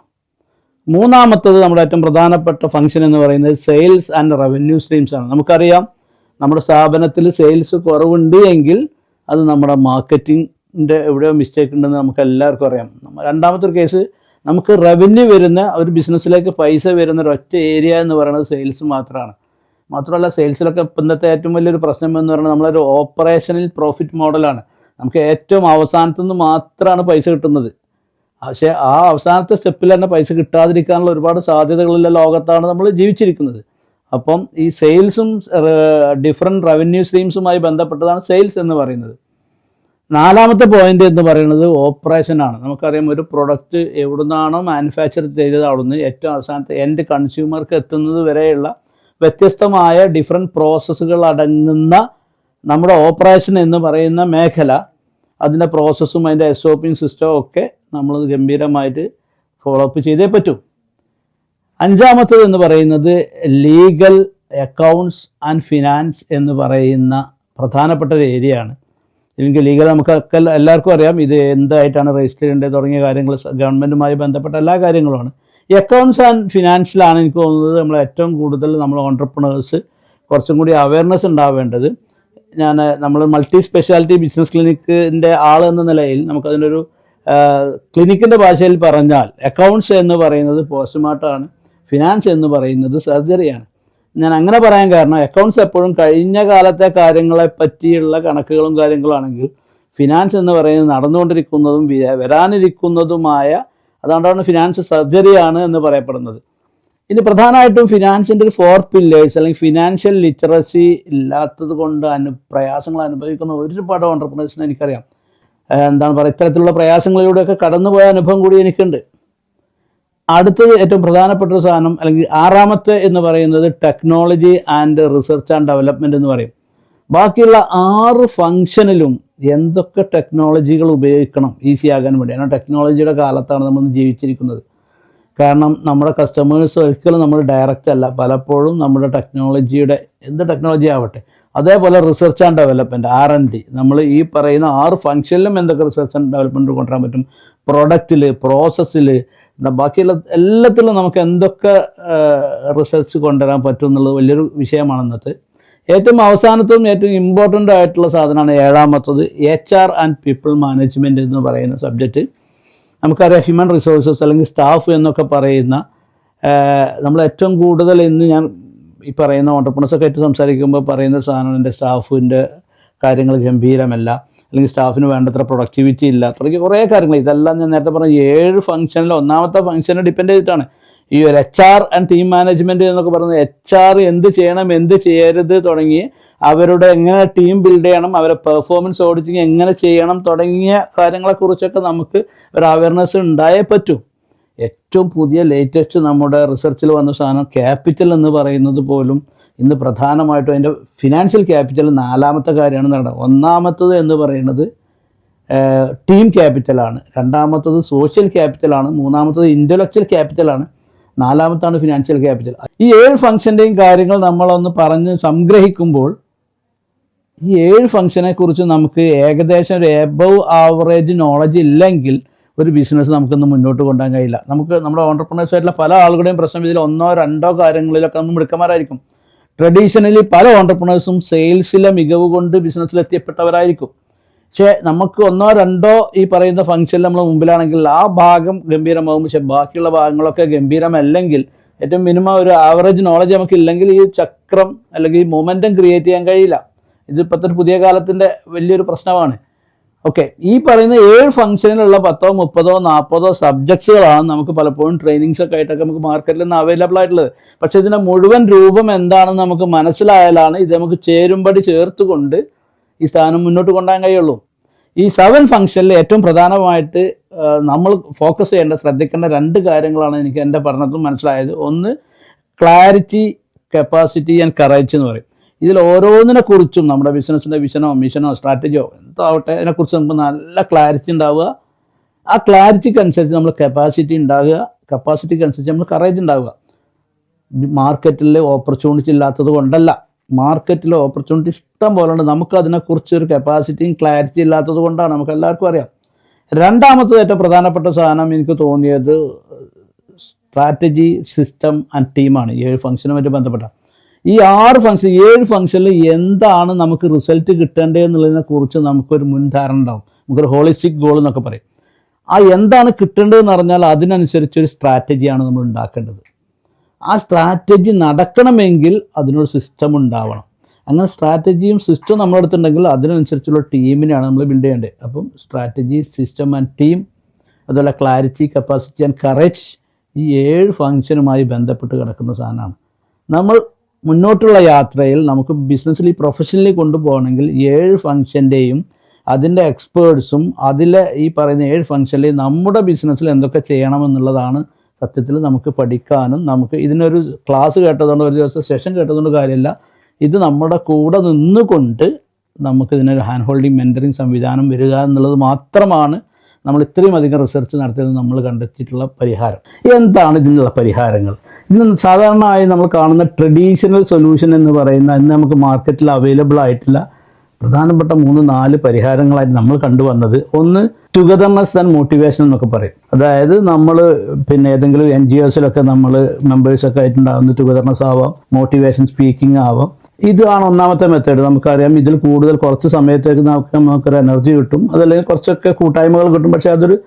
മൂന്നാമത്തത് നമ്മുടെ ഏറ്റവും പ്രധാനപ്പെട്ട ഫംഗ്ഷൻ എന്ന് പറയുന്നത് സെയിൽസ് ആൻഡ് റവന്യൂ സ്ട്രീംസ് ആണ്. നമുക്കറിയാം, നമ്മുടെ സ്ഥാപനത്തിൽ സെയിൽസ് കുറവുണ്ട് എങ്കിൽ അത് നമ്മുടെ മാർക്കറ്റിങ്ങിൻ്റെ എവിടെയോ മിസ്റ്റേക്ക് ഉണ്ടെന്ന് നമുക്ക് എല്ലാവർക്കും അറിയാം. രണ്ടാമത്തെ ഒരു കേസ്, നമുക്ക് റവന്യൂ വരുന്ന ഒരു ബിസിനസ്സിലേക്ക് പൈസ വരുന്ന ഒരൊറ്റ ഏരിയ എന്ന് പറയുന്നത് സെയിൽസ് മാത്രമല്ല സെയിൽസിലൊക്കെ ഇന്നത്തെ ഏറ്റവും വലിയൊരു പ്രശ്നം എന്ന് പറയുന്നത് നമ്മളൊരു ഓപ്പറേഷണൽ പ്രോഫിറ്റ് മോഡലാണ്. നമുക്ക് ഏറ്റവും അവസാനത്തുനിന്ന് മാത്രമാണ് പൈസ കിട്ടുന്നത്. പക്ഷേ ആ അവസാനത്തെ സ്റ്റെപ്പിൽ തന്നെ പൈസ കിട്ടാതിരിക്കാനുള്ള ഒരുപാട് സാധ്യതകളുള്ള ലോകത്താണ് നമ്മൾ ജീവിച്ചിരിക്കുന്നത്. അപ്പം ഈ സെയിൽസും ഡിഫറെൻറ്റ് റവന്യൂ സ്ട്രീംസുമായി ബന്ധപ്പെട്ടതാണ് സെയിൽസ് എന്ന് പറയുന്നത്. നാലാമത്തെ പോയിന്റ് എന്ന് പറയുന്നത് ഓപ്പറേഷനാണ്. നമുക്കറിയാം, ഒരു പ്രൊഡക്റ്റ് എവിടുന്നാണോ മാനുഫാക്ചർ ചെയ്തത് അവിടുന്ന് ഏറ്റവും അവസാനത്തെ എൻഡ് കൺസ്യൂമർക്ക് എത്തുന്നത് വരെയുള്ള വ്യത്യസ്തമായ ഡിഫറെൻറ്റ് പ്രോസസ്സുകൾ അടങ്ങുന്ന നമ്മുടെ ഓപ്പറേഷൻ എന്ന് പറയുന്ന മേഖല, അതിൻ്റെ പ്രോസസ്സും അതിൻ്റെ SOP സിസ്റ്റവും ഒക്കെ നമ്മൾ ഗംഭീരമായിട്ട് ഫോളോ അപ്പ് ചെയ്തേ പറ്റൂ. അഞ്ചാമത്തത് എന്ന് പറയുന്നത് ലീഗൽ, അക്കൗണ്ട്സ് ആൻഡ് ഫിനാൻസ് എന്ന് പറയുന്ന പ്രധാനപ്പെട്ട ഒരു ഏരിയ ആണ്. എനിക്ക് ലീഗൽ നമുക്കൊക്കെ എല്ലാവർക്കും അറിയാം, ഇത് എന്തായിട്ടാണ് രജിസ്റ്റർ ചെയ്യേണ്ടത് തുടങ്ങിയ കാര്യങ്ങൾ ഗവൺമെൻറ്റുമായി ബന്ധപ്പെട്ട എല്ലാ കാര്യങ്ങളുമാണ്. ഈ അക്കൗണ്ട്സ് ആൻഡ് ഫിനാൻസിലാണ് എനിക്ക് തോന്നുന്നത് നമ്മൾ ഏറ്റവും കൂടുതൽ നമ്മൾ ഓൺട്രപ്രണേഴ്സ് കുറച്ചും കൂടി അവയർനെസ് ഉണ്ടാവേണ്ടത്. നമ്മൾ മൾട്ടി സ്പെഷ്യാലിറ്റി ബിസിനസ് ക്ലിനിക്കിൻ്റെ ആൾ എന്ന നിലയിൽ നമുക്കതിനൊരു ക്ലിനിക്കിൻ്റെ ഭാഷയിൽ പറഞ്ഞാൽ അക്കൗണ്ട്സ് എന്ന് പറയുന്നത് പോസ്റ്റ്മോർട്ടമാണ്, ഫിനാൻസ് എന്ന് പറയുന്നത് സർജറിയാണ്. ഞാൻ അങ്ങനെ പറയാൻ കാരണം, അക്കൗണ്ട്സ് എപ്പോഴും കഴിഞ്ഞ കാലത്തെ കാര്യങ്ങളെ പറ്റിയുള്ള കണക്കുകളും കാര്യങ്ങളാണെങ്കിൽ ഫിനാൻസ് എന്ന് പറയുന്നത് നടന്നുകൊണ്ടിരിക്കുന്നതും വരാനിരിക്കുന്നതുമായ, അതുകൊണ്ടാണ് ഫിനാൻസ് സർജറിയാണ് എന്ന് പറയപ്പെടുന്നത്. ഇനി പ്രധാനമായിട്ടും ഫിനാൻസിൻ്റെ ഒരു 4 പില്ലേഴ്സ് അല്ലെങ്കിൽ ഫിനാൻഷ്യൽ ലിറ്ററസി ഇല്ലാത്തത് കൊണ്ട് പ്രയാസങ്ങൾ അനുഭവിക്കുന്ന ഒരുപാട് ഓൺട്രപ്രണേഴ്സിനെ എനിക്കറിയാം. എന്താണ് പറയുക, ഇത്തരത്തിലുള്ള പ്രയാസങ്ങളിലൂടെയൊക്കെ കടന്നുപോയ അനുഭവം കൂടി എനിക്കുണ്ട്. അടുത്തത് ഏറ്റവും പ്രധാനപ്പെട്ട ഒരു സാധനം അല്ലെങ്കിൽ ആറാമത്തെ എന്ന് പറയുന്നത് technology and research and development എന്ന് പറയും. ബാക്കിയുള്ള 6 ഫംഗ്ഷനിലും എന്തൊക്കെ ടെക്നോളജികൾ ഉപയോഗിക്കണം ഈസി ആകാൻ വേണ്ടിയാണ്. ടെക്നോളജിയുടെ കാലത്താണ് നമ്മൾ ജീവിച്ചിരിക്കുന്നത്. കാരണം നമ്മുടെ കസ്റ്റമേഴ്സ് ഒരിക്കലും നമ്മൾ ഡയറക്റ്റ് അല്ല, പലപ്പോഴും നമ്മുടെ ടെക്നോളജിയുടെ എന്ത് ടെക്നോളജി ആവട്ടെ, അതേപോലെ റിസർച്ച് ആൻഡ് ഡെവലപ്മെൻറ്റ് R&D, നമ്മൾ ഈ പറയുന്ന 6 ഫംഗ്ഷനിലും എന്തൊക്കെ റിസർച്ച് ആൻഡ് ഡെവലപ്മെൻറ്റ് കൊണ്ടുവരാൻ പറ്റും, പ്രൊഡക്റ്റിൽ, പ്രോസസ്സിൽ, ബാക്കിയുള്ള എല്ലാത്തിലും നമുക്ക് എന്തൊക്കെ റിസർച്ച് കൊണ്ടുവരാൻ പറ്റും എന്നുള്ളത് വലിയൊരു വിഷയമാണ് ഇന്നത്തെ. ഏറ്റവും അവസാനത്തും ഏറ്റവും ഇമ്പോർട്ടൻ്റ് ആയിട്ടുള്ള സാധനമാണ് ഏഴാമത്തത് HR ആൻഡ് പീപ്പിൾ മാനേജ്മെൻറ്റ് എന്ന് പറയുന്ന സബ്ജക്റ്റ്. നമുക്കറിയാം, ഹ്യൂമൻ റിസോഴ്സസ് അല്ലെങ്കിൽ സ്റ്റാഫ് എന്നൊക്കെ പറയുന്ന നമ്മൾ ഏറ്റവും കൂടുതൽ ഇന്ന് ഞാൻ ഈ പറയുന്ന ഓൺട്രപ്രണേഴ്സൊക്കെ ആയിട്ട് സംസാരിക്കുമ്പോൾ പറയുന്ന സാധനം, എൻ്റെ സ്റ്റാഫിൻ്റെ കാര്യങ്ങൾ ഗംഭീരമല്ല, അല്ലെങ്കിൽ സ്റ്റാഫിന് വേണ്ടത്ര പ്രൊഡക്ടിവിറ്റി ഇല്ല തുടങ്ങിയ കുറേ കാര്യങ്ങൾ. ഇതെല്ലാം ഞാൻ നേരത്തെ പറഞ്ഞ 7 ഫംഗ്ഷനിൽ ഒന്നാമത്തെ ഫംഗ്ഷനെ ഡിപ്പെൻഡ് ചെയ്തിട്ടാണ്. ഈ ഒരു HR ടീം മാനേജ്മെൻറ്റ് എന്നൊക്കെ പറയുന്നത് HR എന്ത് ചെയ്യണം എന്ത് ചെയ്യരുത് തുടങ്ങി അവരുടെ എങ്ങനെ ടീം ബിൽഡ് ചെയ്യണം, അവരെ പെർഫോമൻസ് ഓഡിറ്റിങ് എങ്ങനെ ചെയ്യണം തുടങ്ങിയ കാര്യങ്ങളെക്കുറിച്ചൊക്കെ നമുക്ക് ഒരു അവയർനെസ് ഉണ്ടായേ പറ്റൂ. ഏറ്റവും പുതിയ ലേറ്റസ്റ്റ് നമ്മുടെ റിസർച്ചിൽ വന്ന സാധനം ക്യാപിറ്റൽ എന്ന് പറയുന്നത് പോലും ഇന്ന് പ്രധാനമായിട്ടും അതിൻ്റെ ഫിനാൻഷ്യൽ ക്യാപിറ്റൽ 4ാമത്തെ കാര്യമാണ് നടന്നത്. 1ാമത്തത് എന്ന് പറയുന്നത് ടീം ക്യാപിറ്റലാണ്, 2ാമത്തത് സോഷ്യൽ ക്യാപിറ്റലാണ്, 3ാമത്തത് ഇൻ്റലക്ച്വൽ ക്യാപിറ്റലാണ്, 4ാമത്താണ് ഫിനാൻഷ്യൽ ക്യാപിറ്റൽ. ഈ 7 ഫംഗ്ഷൻ്റെയും കാര്യങ്ങൾ നമ്മളൊന്ന് പറഞ്ഞ് സംഗ്രഹിക്കുമ്പോൾ ഈ 7 ഫംഗ്ഷനെ കുറിച്ച് നമുക്ക് ഏകദേശം ഒരു എബവ് ആവറേജ് നോളജ് ഇല്ലെങ്കിൽ ഒരു ബിസിനസ് നമുക്കൊന്ന് മുന്നോട്ട് കൊണ്ടുപോകാൻ കഴിയില്ല. നമുക്ക് നമ്മുടെ ഓണ്ടർപ്രണേഴ്സായിട്ടുള്ള പല ആളുകളുടെയും പ്രശ്നം ഇതിൽ 1 or 2 കാര്യങ്ങളിലൊക്കെ നമ്മൾ മിടുക്കന്മാരായിരിക്കും. ട്രഡീഷണലി പല ഓണ്ടർപ്രണേഴ്സും സെയിൽസിലെ മികവ് കൊണ്ട് ബിസിനസ്സിൽ എത്തിപ്പെട്ടവരായിരിക്കും. പക്ഷേ നമുക്ക് 1 or 2 ഈ പറയുന്ന ഫംഗ്ഷനിൽ നമ്മൾ മുമ്പിലാണെങ്കിൽ ആ ഭാഗം ഗംഭീരമാകും, പക്ഷേ ബാക്കിയുള്ള ഭാഗങ്ങളൊക്കെ ഗംഭീരമല്ലെങ്കിൽ, ഏറ്റവും മിനിമം ഒരു ആവറേജ് നോളജ് നമുക്കില്ലെങ്കിൽ ഈ ചക്രം അല്ലെങ്കിൽ ഈ മൊമെൻറ്റം ക്രിയേറ്റ് ചെയ്യാൻ കഴിയില്ല. ഇത് ഇപ്പോഴത്തെ ഒരു പുതിയ കാലത്തിൻ്റെ വലിയൊരു പ്രശ്നമാണ്. ഓക്കെ, ഈ പറയുന്ന 7 ഫംഗ്ഷനിലുള്ള 10, 30, 40 സബ്ജക്ട്സുകളാണ് നമുക്ക് പലപ്പോഴും ട്രെയിനിങ്സ് ഒക്കെ ആയിട്ടൊക്കെ നമുക്ക് മാർക്കറ്റിൽ നിന്ന് അവൈലബിൾ ആയിട്ടുള്ളത്. പക്ഷേ ഇതിൻ്റെ മുഴുവൻ രൂപം എന്താണെന്ന് നമുക്ക് മനസ്സിലായാലാണ് ഇത് നമുക്ക് ചേരുമ്പടി ചേർത്തുകൊണ്ട് ഈ സ്ഥാനം മുന്നോട്ട് കൊണ്ടുപോകാൻ കഴിയുള്ളൂ. ഈ 7 ഫംഗ്ഷനിൽ ഏറ്റവും പ്രധാനമായിട്ട് നമ്മൾ ഫോക്കസ് ചെയ്യേണ്ട ശ്രദ്ധിക്കേണ്ട 2 കാര്യങ്ങളാണ് എനിക്ക് എൻ്റെ പഠനത്തിൽ മനസ്സിലായത്. ഒന്ന് ക്ലാരിറ്റി, കപ്പാസിറ്റി ആൻഡ് കറേജ് എന്ന് പറയും. ഇതിൽ ഓരോന്നിനെ കുറിച്ചും നമ്മുടെ ബിസിനസ്സിൻ്റെ വിഷനോ മിഷനോ സ്ട്രാറ്റജിയോ എന്താവട്ടെ അതിനെക്കുറിച്ച് നമുക്ക് നല്ല ക്ലാരിറ്റി ഉണ്ടാവുക. ആ ക്ലാരിറ്റിക്ക് അനുസരിച്ച് നമ്മൾ കപ്പാസിറ്റി ഉണ്ടാകുക, കപ്പാസിറ്റിക്ക് അനുസരിച്ച് നമ്മൾ കറേജ് ഉണ്ടാവുക. മാർക്കറ്റിൽ ഓപ്പർച്യൂണിറ്റി ഇല്ലാത്തത് കൊണ്ടല്ല, മാർക്കറ്റിൽ ഓപ്പർച്യൂണിറ്റി ഇഷ്ടം പോലെ ഉണ്ട്. നമുക്ക് അതിനെക്കുറിച്ച് ഒരു കപ്പാസിറ്റിയും ക്ലാരിറ്റി ഇല്ലാത്തത് കൊണ്ടാണ്, നമുക്ക് എല്ലാവർക്കും അറിയാം. 2ാമത്തത് ഏറ്റവും പ്രധാനപ്പെട്ട സാധനം എനിക്ക് തോന്നിയത് സ്ട്രാറ്റജി, സിസ്റ്റം ആൻഡ് ടീമാണ്. 7 ഫംഗ്ഷനുമായിട്ട് ബന്ധപ്പെട്ട ഈ 6 ഫംഗ്ഷൻ 7 ഫംഗ്ഷനിൽ എന്താണ് നമുക്ക് റിസൾട്ട് കിട്ടേണ്ടതെന്നുള്ളതിനെ കുറിച്ച് നമുക്കൊരു മുൻധാരണ ഉണ്ടാവും. നമുക്കൊരു ഹോളിസ്റ്റിക് ഗോൾ എന്നൊക്കെ പറയും. ആ എന്താണ് കിട്ടേണ്ടതെന്ന് പറഞ്ഞാൽ അതിനനുസരിച്ചൊരു സ്ട്രാറ്റജിയാണ് നമ്മൾ ഉണ്ടാക്കേണ്ടത്. ആ സ്ട്രാറ്റജി നടക്കണമെങ്കിൽ അതിനൊരു സിസ്റ്റം ഉണ്ടാവണം. അങ്ങനെ സ്ട്രാറ്റജിയും സിസ്റ്റവും നമ്മുടെ അടുത്തുണ്ടെങ്കിൽ അതിനനുസരിച്ചുള്ള ടീമിനെയാണ് നമ്മൾ ബിൽഡ് ചെയ്യേണ്ടത്. അപ്പം സ്ട്രാറ്റജി, സിസ്റ്റം ആൻഡ് ടീം, അതുപോലെ ക്ലാരിറ്റി, കപ്പാസിറ്റി ആൻഡ് കറേജ്, ഈ 7 ഫംഗ്ഷനുമായി ബന്ധപ്പെട്ട് കിടക്കുന്ന സാധനമാണ്. നമ്മൾ മുന്നോട്ടുള്ള യാത്രയിൽ നമുക്ക് ബിസിനസ്സിൽ പ്രൊഫഷണലി കൊണ്ടുപോകണമെങ്കിൽ 7 ഫംഗ്ഷൻ്റെയും അതിൻ്റെ എക്സ്പേർട്സും അതിലെ ഈ പറയുന്ന 7 ഫംഗ്ഷനിൽ നമ്മുടെ ബിസിനസ്സിൽ എന്തൊക്കെ ചെയ്യണമെന്നുള്ളതാണ് സത്യത്തിൽ നമുക്ക് പഠിക്കാനും. നമുക്ക് ഇതിനൊരു ക്ലാസ് കേട്ടതുകൊണ്ട്, ഒരു ദിവസം സെഷൻ കേട്ടതുകൊണ്ട് കാര്യമില്ല. ഇത് നമ്മുടെ കൂടെ നിന്നുകൊണ്ട് നമുക്ക് ഇതിനൊരു ഹാൻഡ് ഹോൾഡിങ് മെൻറ്ററിങ് സംവിധാനം വരിക എന്നുള്ളത് മാത്രമാണ് നമ്മൾ ഇത്രയും അധികം റിസർച്ച് നടത്തിയത് നമ്മൾ കണ്ടെത്തിയിട്ടുള്ള പരിഹാരം. എന്താണ് ഇതിനുള്ള പരിഹാരങ്ങൾ? ഇന്ന് സാധാരണയായി നമ്മൾ കാണുന്ന ട്രഡീഷണൽ സൊല്യൂഷൻ എന്ന് പറയുന്ന ഇന്ന് നമുക്ക് മാർക്കറ്റിൽ അവൈലബിൾ ആയിട്ടുള്ള പ്രധാനപ്പെട്ട 3-4 പരിഹാരങ്ങളായിട്ട് നമ്മൾ കണ്ടുവന്നത്, ഒന്ന് ടുഗദർനെസ് ആൻഡ് മോട്ടിവേഷൻ എന്നൊക്കെ പറയും. അതായത് നമ്മൾ ഏതെങ്കിലും NGOസിലൊക്കെ നമ്മൾ മെമ്പേഴ്സൊക്കെ ആയിട്ടുണ്ടാകുന്ന ടുഗദർനെസ് ആവാം, മോട്ടിവേഷൻ സ്പീക്കിംഗ് ആവാം. ഇതാണ് 1ാമത്തെ മെത്തേഡ്. നമുക്കറിയാം ഇതിൽ കൂടുതൽ കുറച്ച് സമയത്തേക്ക് നമുക്കൊരു എനർജി കിട്ടും, അതല്ലെങ്കിൽ കുറച്ചൊക്കെ കൂട്ടായ്മകൾ കിട്ടും. പക്ഷേ അതൊരു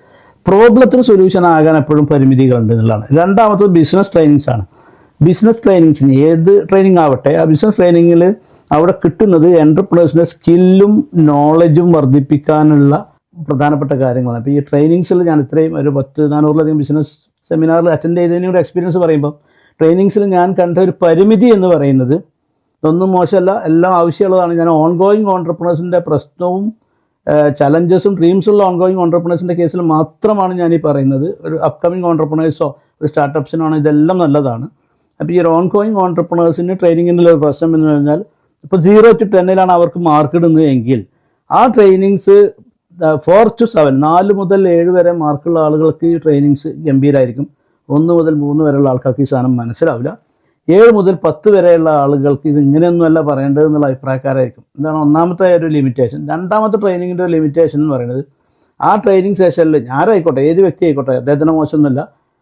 പ്രോബ്ലത്തിന് സൊല്യൂഷൻ ആകാൻ എപ്പോഴും പരിമിതികളുണ്ട് എന്നുള്ളതാണ്. 2ാമത്തത് ബിസിനസ് ട്രെയിനിങ്സ് ആണ്. ബിസിനസ് ട്രെയിനിങ്സിന് ഏത് ട്രെയിനിങ് ആവട്ടെ, ആ ബിസിനസ് ട്രെയിനിങ്ങിൽ അവിടെ കിട്ടുന്നത് എൻ്റർപ്രണേഴ്സിൻ്റെ സ്കില്ലും നോളജും വർദ്ധിപ്പിക്കാനുള്ള പ്രധാനപ്പെട്ട കാര്യങ്ങളാണ്. അപ്പോൾ ഈ ട്രെയിനിങ്സിൽ ഞാൻ ഇത്രയും ഒരു 10-400ലധികം ബിസിനസ് സെമിനാറിൽ അറ്റൻഡ് ചെയ്തതിന് ഒരു എക്സ്പീരിയൻസ് പറയുമ്പോൾ ട്രെയിനിങ്സിൽ ഞാൻ കണ്ട ഒരു പരിമിതി എന്ന് പറയുന്നത്, ഇതൊന്നും മോശമല്ല, എല്ലാം ആവശ്യമുള്ളതാണ്. ഞാൻ ഓൺഗോയിങ് ഓൺട്രപ്രണേഴ്സിൻ്റെ പ്രശ്നവും ചലഞ്ചസും ഡ്രീംസുള്ള ഓൺഗോയിങ് ഓൺട്രപ്രണേഴ്സിൻ്റെ കേസിൽ മാത്രമാണ് ഞാൻ ഈ പറയുന്നത്. ഒരു അപ്കമിങ് ഓൺട്രപ്രണേഴ്സോ ഒരു സ്റ്റാർട്ടപ്സിനാണ് ഇതെല്ലാം നല്ലതാണ്. അപ്പോൾ ഈ ഒരു ഓൺഗോയിങ് ഓൺട്രപ്രണേഴ്സിന് ട്രെയിനിങ്ങിൻ്റെ ഒരു പ്രശ്നം എന്ന് പറഞ്ഞാൽ, ഇപ്പോൾ 0 to 10 അവർക്ക് മാർക്ക് ഇടുന്നത് എങ്കിൽ ആ ട്രെയിനിങ്സ് 4 to 7 4 മുതൽ 7 വരെ മാർക്കുള്ള ആളുകൾക്ക് ഈ ട്രെയിനിങ്സ് ഗംഭീരമായിരിക്കും. 1 മുതൽ 3 വരെയുള്ള ആൾക്കാർക്ക് ഈ സാധനം മനസ്സിലാവില്ല. 7 മുതൽ 10 വരെയുള്ള ആളുകൾക്ക് ഇത് ഇങ്ങനെയൊന്നുമല്ല പറയേണ്ടത് എന്നുള്ള അഭിപ്രായക്കാരായിരിക്കും. ഇതാണ് 1ാമത്തെ ഒരു ലിമിറ്റേഷൻ. 2ാമത്തെ ട്രെയിനിങ്ങിൻ്റെ ഒരു ലിമിറ്റേഷൻ എന്ന് പറയുന്നത്, ആ ട്രെയിനിങ് സെഷനിൽ ആരായിക്കോട്ടെ, ഏത് വ്യക്തി ആയിക്കോട്ടെ, അദ്ദേഹത്തിന് മോശമൊന്നുമില്ല,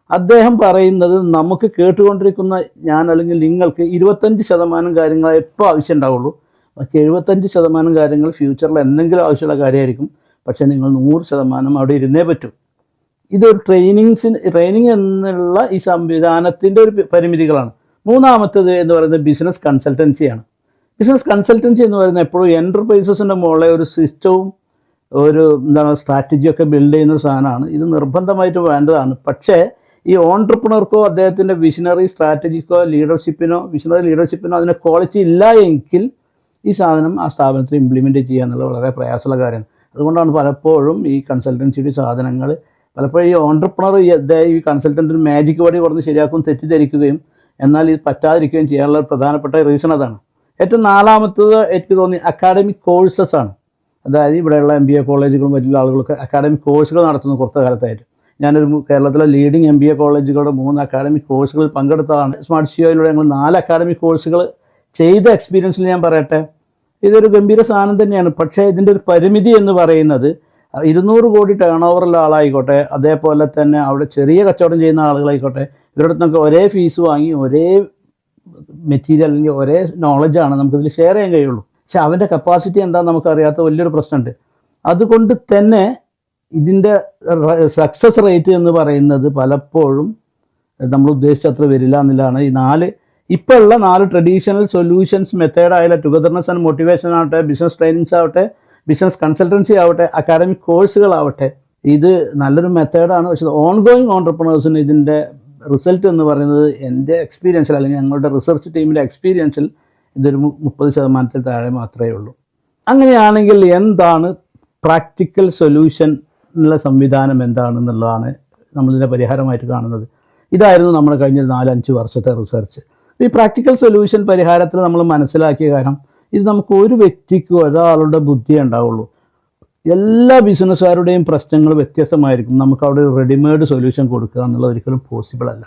അദ്ദേഹം പറയുന്നത് നമുക്ക് കേട്ടുകൊണ്ടിരിക്കുന്ന ഞാൻ അല്ലെങ്കിൽ നിങ്ങൾക്ക് 25% കാര്യങ്ങൾ എപ്പോൾ ആവശ്യം ഉണ്ടാവുള്ളൂ. ബാക്കി 75% കാര്യങ്ങൾ ഫ്യൂച്ചറിൽ എന്തെങ്കിലും ആവശ്യമുള്ള കാര്യമായിരിക്കും. പക്ഷേ നിങ്ങൾ 100% അവിടെ ഇരുന്നേ പറ്റൂ. ഇതൊരു ട്രെയിനിങ് എന്നുള്ള ഈ സംവിധാനത്തിൻ്റെ ഒരു പരിമിതികളാണ്. 3ാമത്തേത് എന്ന് പറയുന്നത് ബിസിനസ് കൺസൾട്ടൻസിയാണ്. ബിസിനസ് കൺസൾട്ടൻസി എന്ന് പറയുന്നത് എപ്പോഴും എൻ്റർപ്രൈസസിൻ്റെ മുകളിലെ ഒരു സിസ്റ്റവും ഒരു സ്ട്രാറ്റജിയൊക്കെ ബിൽഡ് ചെയ്യുന്ന ഒരു സാധനമാണ്. ഇത് നിർബന്ധമായിട്ട് വേണ്ടതാണ്. പക്ഷേ ഈ ഓൺട്രപ്രണർക്കോ അദ്ദേഹത്തിൻ്റെ വിഷണറി സ്ട്രാറ്റജിക്കോ വിഷണറി ലീഡർഷിപ്പിനോ അതിന് ക്വാളിറ്റി ഇല്ല എങ്കിൽ ഈ സാധനം ആ സ്ഥാപനത്തിൽ ഇംപ്ലിമെൻറ്റ് ചെയ്യുക എന്നുള്ളത് വളരെ പ്രയാസമുള്ള കാര്യമാണ്. അതുകൊണ്ടാണ് പലപ്പോഴും ഈ കൺസൾട്ടൻസിയുടെ സാധനങ്ങൾ പലപ്പോഴും ഈ ഓൺട്രപ്രണർ ഈ കൺസൾട്ടൻറ്റിന് മാജിക് വഴി പറഞ്ഞ് ശരിയാക്കും തെറ്റിദ്ധരിക്കുകയും എന്നാൽ ഇത് പറ്റാതിരിക്കുകയും ചെയ്യാനുള്ള പ്രധാനപ്പെട്ട റീസൺ അതാണ്. ഏറ്റവും നാലാമത്തത് എനിക്ക് തോന്നി അക്കാഡമിക് കോഴ്സസ് ആണ്. അതായത് ഇവിടെയുള്ള MBA കോളേജുകളും മറ്റുള്ള ആളുകളൊക്കെ അക്കാഡമിക് കോഴ്സുകൾ നടത്തുന്നു കുറച്ച് കാലത്തായിട്ട്. ഞാനൊരു കേരളത്തിലെ ലീഡിങ് MBA കോളേജുകളുടെ 3 അക്കാഡമിക് കോഴ്സുകളിൽ പങ്കെടുത്തതാണ്. സ്മാർട്ട് സിഒയിലൂടെ ഞങ്ങൾ 4 അക്കാഡമിക് കോഴ്സുകൾ ചെയ്ത എക്സ്പീരിയൻസിൽ ഞാൻ പറയട്ടെ, ഇതൊരു ഗംഭീര സാധനം തന്നെയാണ്. പക്ഷേ ഇതിൻ്റെ ഒരു പരിമിതി എന്ന് പറയുന്നത് 200 കോടി ടേൺ ഓവറുള്ള ആളായിക്കോട്ടെ, അതേപോലെ തന്നെ അവിടെ ചെറിയ കച്ചവടം ചെയ്യുന്ന ആളുകളായിക്കോട്ടെ, ഇവരുടെ അടുത്തൊക്കെ ഒരേ ഫീസ് വാങ്ങി ഒരേ മെറ്റീരിയൽ അല്ലെങ്കിൽ ഒരേ നോളജാണ് നമുക്കിതിൽ ഷെയർ ചെയ്യാൻ കഴിയുള്ളൂ. പക്ഷെ അവൻ്റെ കപ്പാസിറ്റി എന്താണെന്ന് നമുക്കറിയാത്ത വലിയൊരു പ്രശ്നമുണ്ട്. അതുകൊണ്ട് തന്നെ ഇതിൻ്റെ സക്സസ് റേറ്റ് എന്ന് പറയുന്നത് പലപ്പോഴും നമ്മൾ ഉദ്ദേശിച്ചത്ര വരില്ല എന്നുള്ളതാണ്. ഇപ്പോൾ ഉള്ള 4 ട്രഡീഷണൽ സൊല്യൂഷൻസ് മെത്തേഡായാലും ടുഗദർനെസ് ആൻഡ് മോട്ടിവേഷൻ ആവട്ടെ, ബിസിനസ് ട്രെയിനിങ്സ് ആവട്ടെ, ബിസിനസ് കൺസൾട്ടൻസി ആവട്ടെ, അക്കാഡമിക് കോഴ്സുകളാവട്ടെ, ഇത് നല്ലൊരു മെത്തേഡാണ്. പക്ഷേ ഓൺഗോയിങ് ഓൺട്രപ്രണേഴ്സിന് ഇതിൻ്റെ റിസൾട്ട് എന്ന് പറയുന്നത് എൻ്റെ എക്സ്പീരിയൻസിൽ അല്ലെങ്കിൽ ഞങ്ങളുടെ റിസർച്ച് ടീമിൻ്റെ എക്സ്പീരിയൻസിൽ ഇതൊരു 30% താഴെ മാത്രമേ ഉള്ളൂ. അങ്ങനെയാണെങ്കിൽ എന്താണ് പ്രാക്ടിക്കൽ സൊല്യൂഷൻ എന്നുള്ള സംവിധാനം എന്താണെന്നുള്ളതാണ് നമ്മളിതിൻ്റെ പരിഹാരമായിട്ട് കാണുന്നത്. ഇതായിരുന്നു നമ്മൾ കഴിഞ്ഞ 4-5 വർഷത്തെ റിസർച്ച്. ഈ പ്രാക്ടിക്കൽ സൊല്യൂഷൻ പരിഹാരത്തിൽ നമ്മൾ മനസ്സിലാക്കിയ കാര്യം, ഇത് നമുക്ക് ഒരു വ്യക്തിക്ക് ഒരാളുടെ ബുദ്ധിയേ ഉണ്ടാവുള്ളൂ. എല്ലാ ബിസിനസ്സുകാരുടെയും പ്രശ്നങ്ങൾ വ്യത്യസ്തമായിരിക്കും. നമുക്ക് അവിടെ ഒരു റെഡിമെയ്ഡ് സൊല്യൂഷൻ കൊടുക്കുക എന്നുള്ളത് ഒരിക്കലും പോസിബിൾ അല്ല.